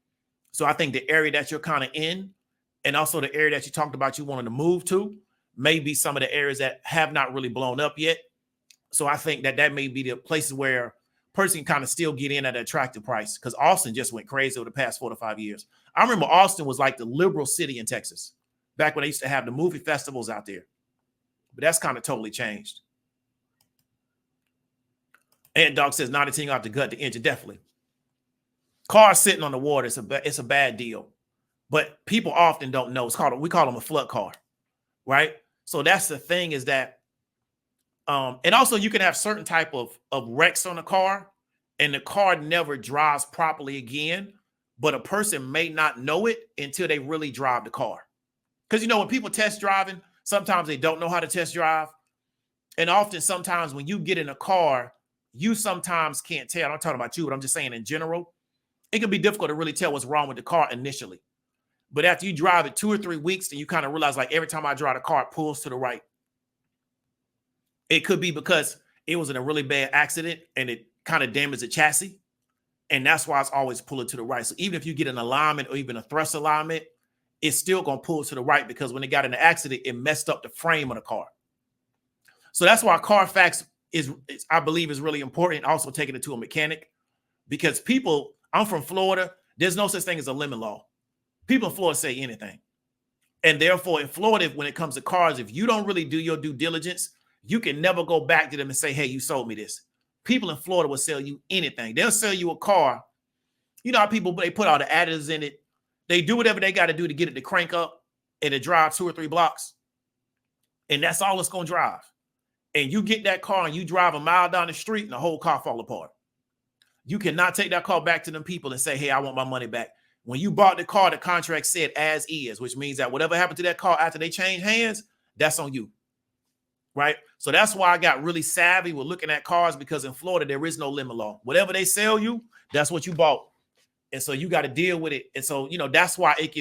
So I think the area that you're kind of in and also the area that you talked about you wanted to move to may be some of the areas that have not really blown up yet. So I think that may be the places where a person can kind of still get in at an attractive price because Austin just went crazy over the past 4 to 5 years. I remember Austin was like the liberal city in Texas back when they used to have the movie festivals out there. But that's kind of totally changed. Ant Dog says 19 out the gut, the engine, definitely. Cars sitting on the water, it's a bad deal. But people often don't know. We call them a flood car, right? So that's the thing is that, and also you can have certain type of wrecks on a car and the car never drives properly again, but a person may not know it until they really drive the car. Because, when people test driving, sometimes they don't know how to test drive. And often, sometimes when you get in a car, you sometimes can't tell. I'm not talking about you, but I'm just saying in general, it can be difficult to really tell what's wrong with the car initially. But after you drive it 2 or 3 weeks, then you kind of realize like every time I drive the car, it pulls to the right. It could be because it was in a really bad accident and it kind of damaged the chassis. And that's why it's always pulling to the right. So even if you get an alignment or even a thrust alignment, it's still going to pull to the right because when it got in the accident, it messed up the frame of the car. So that's why Carfax I believe is really important. Also taking it to a mechanic because I'm from Florida. There's no such thing as a lemon law. People in Florida say anything. And therefore in Florida, when it comes to cars, if you don't really do your due diligence, you can never go back to them and say, hey, you sold me this. People in Florida will sell you anything. They'll sell you a car. You know how people, they put all the additives in it. They do whatever they got to do to get it to crank up and to drive 2 or 3 blocks. And that's all it's going to drive. And you get that car and you drive a mile down the street and the whole car fall apart. You cannot take that car back to them people and say, hey, I want my money back. When you bought the car, the contract said as is, which means that whatever happened to that car after they change hands, that's on you. Right? So that's why I got really savvy with looking at cars because in Florida, there is no limit law. Whatever they sell you, that's what you bought. And so you got to deal with it. And so, that's why it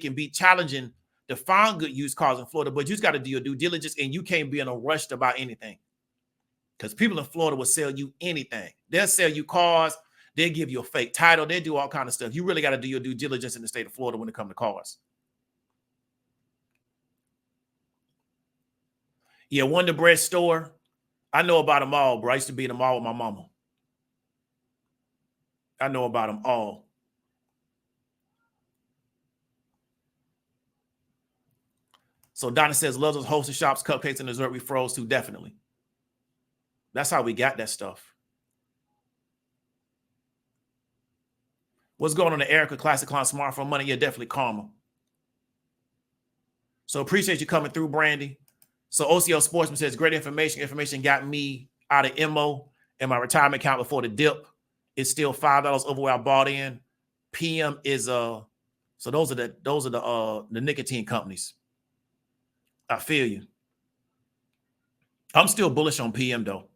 can be challenging to find good used cars in Florida, but you just got to do your due diligence and you can't be in a rush to buy anything. Because people in Florida will sell you anything. They'll sell you cars. They'll give you a fake title. They'll do all kind of stuff. You really got to do your due diligence in the state of Florida when it comes to cars. Yeah, Wonder Bread store. I know about them all, bro. I used to be in the mall with my mama. I know about them all. So Donna says, loves those hostess shops, cupcakes, and dessert we froze too. Definitely. That's how we got that stuff. What's going on the Erica Classic Clown Smartphone Money? Yeah, definitely karma. So appreciate you coming through, Brandy. So OCL Sportsman says, great information. Information got me out of MO and my retirement account before the dip. It's still $5 over where I bought in. PM is so those are the nicotine companies. I feel you. I'm still bullish on PM though.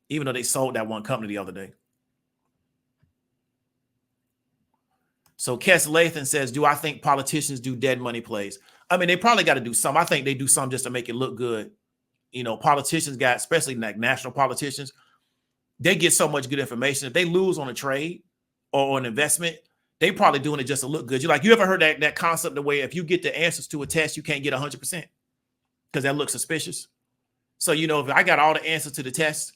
even though they sold that one company the other day. So Kes Lathan says, do I think politicians do dead money plays? I mean, they probably got to do some. I think they do some just to make it look good. You know, politicians got, especially like national politicians, they get so much good information. If they lose on a trade or an investment, they probably doing it just to look good. You ever heard that concept the way if you get the answers to a test, you can't get 100% because that looks suspicious. So, you know, if I got all the answers to the test,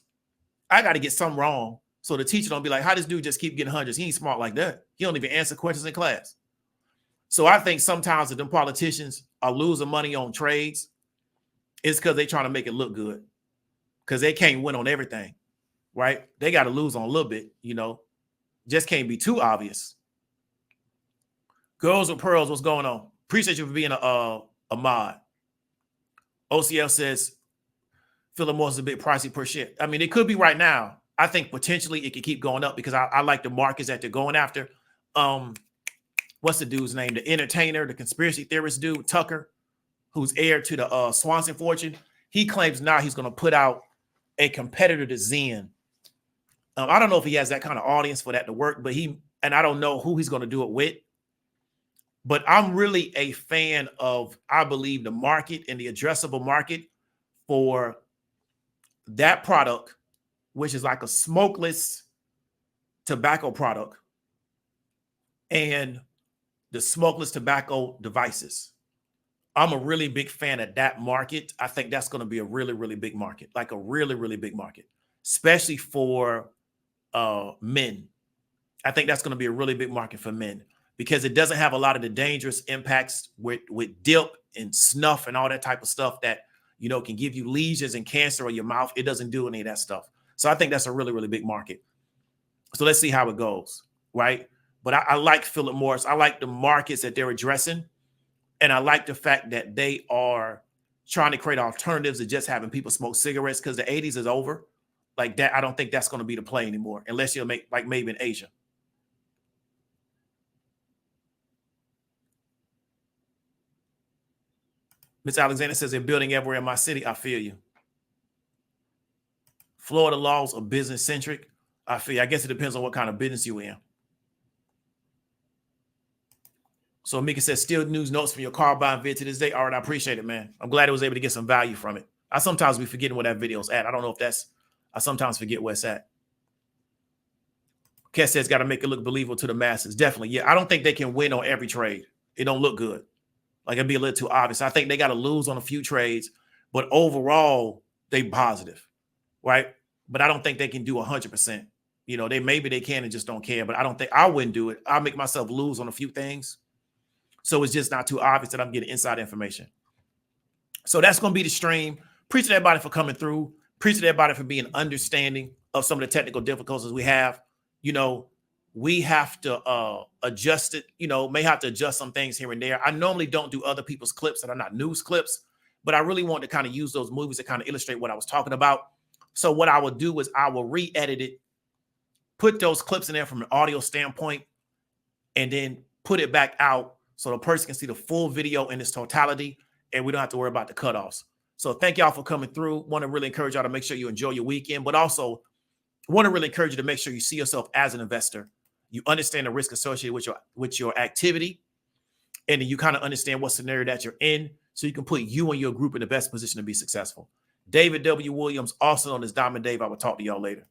I got to get some wrong. So the teacher don't be like, how this dude just keep getting hundreds? He ain't smart like that. He don't even answer questions in class. So I think sometimes that them politicians are losing money on trades, it's because they trying to make it look good because they can't win on everything, right? They got to lose on a little bit, you know, just can't be too obvious. Girls with Pearls, what's going on? Appreciate you for being a mod. OCL says, Philip Morris is a bit pricey per share. I mean, it could be right now. I think potentially it could keep going up because I like the markets that they're going after. What's the dude's name? The entertainer, the conspiracy theorist dude, Tucker, who's heir to the Swanson fortune. He claims now he's going to put out a competitor to Zen. I don't know if he has that kind of audience for that to work, but I don't know who he's going to do it with. But I'm really a fan of, I believe, the market and the addressable market for that product, which is like a smokeless tobacco product, and the smokeless tobacco devices. I'm a really big fan of that market. I think that's going to be a really, really big market, like a really, really big market, especially for men. I think that's going to be a really big market for men because it doesn't have a lot of the dangerous impacts with dip and snuff and all that type of stuff that, you know, can give you lesions and cancer on your mouth. It doesn't do any of that stuff. So I think that's a really, really big market. So let's see how it goes, right? But I like Philip Morris. I like the markets that they're addressing. And I like the fact that they are trying to create alternatives to just having people smoke cigarettes because the 80s is over. Like that, I don't think that's going to be the play anymore unless you'll make like maybe in Asia. Miss Alexander says they're building everywhere in my city. I feel you. Florida laws are business centric. I feel you. I guess it depends on what kind of business you're in. So Mika says, still news notes from your car buying vid to this day. All right, I appreciate it, man. I'm glad I was able to get some value from it. I sometimes be forgetting where that video's at. I don't know if I sometimes forget where it's at. Kat says, got to make it look believable to the masses. Definitely. Yeah, I don't think they can win on every trade. It don't look good. Like it'd be a little too obvious. I think they got to lose on a few trades, but overall they positive, right? But I don't think they can do 100%. You know, maybe they can and just don't care, but I don't think I wouldn't do it. I'll make myself lose on a few things. So it's just not too obvious that I'm getting inside information. So that's going to be the stream. Appreciate everybody for coming through. Appreciate everybody for being understanding of some of the technical difficulties we have. You know, we have to adjust it, you know, may have to adjust some things here and there. I normally don't do other people's clips that are not news clips, but I really want to kind of use those movies to kind of illustrate what I was talking about. So what I will do is I will re-edit it, put those clips in there from an audio standpoint, and then put it back out so the person can see the full video in its totality, and we don't have to worry about the cutoffs. So thank y'all for coming through. Want to really encourage y'all to make sure you enjoy your weekend, but also want to really encourage you to make sure you see yourself as an investor. You understand the risk associated with your activity, and then you kind of understand what scenario that you're in so you can put you and your group in the best position to be successful. David W. Williams, also known as Diamond Dave. I will talk to y'all later.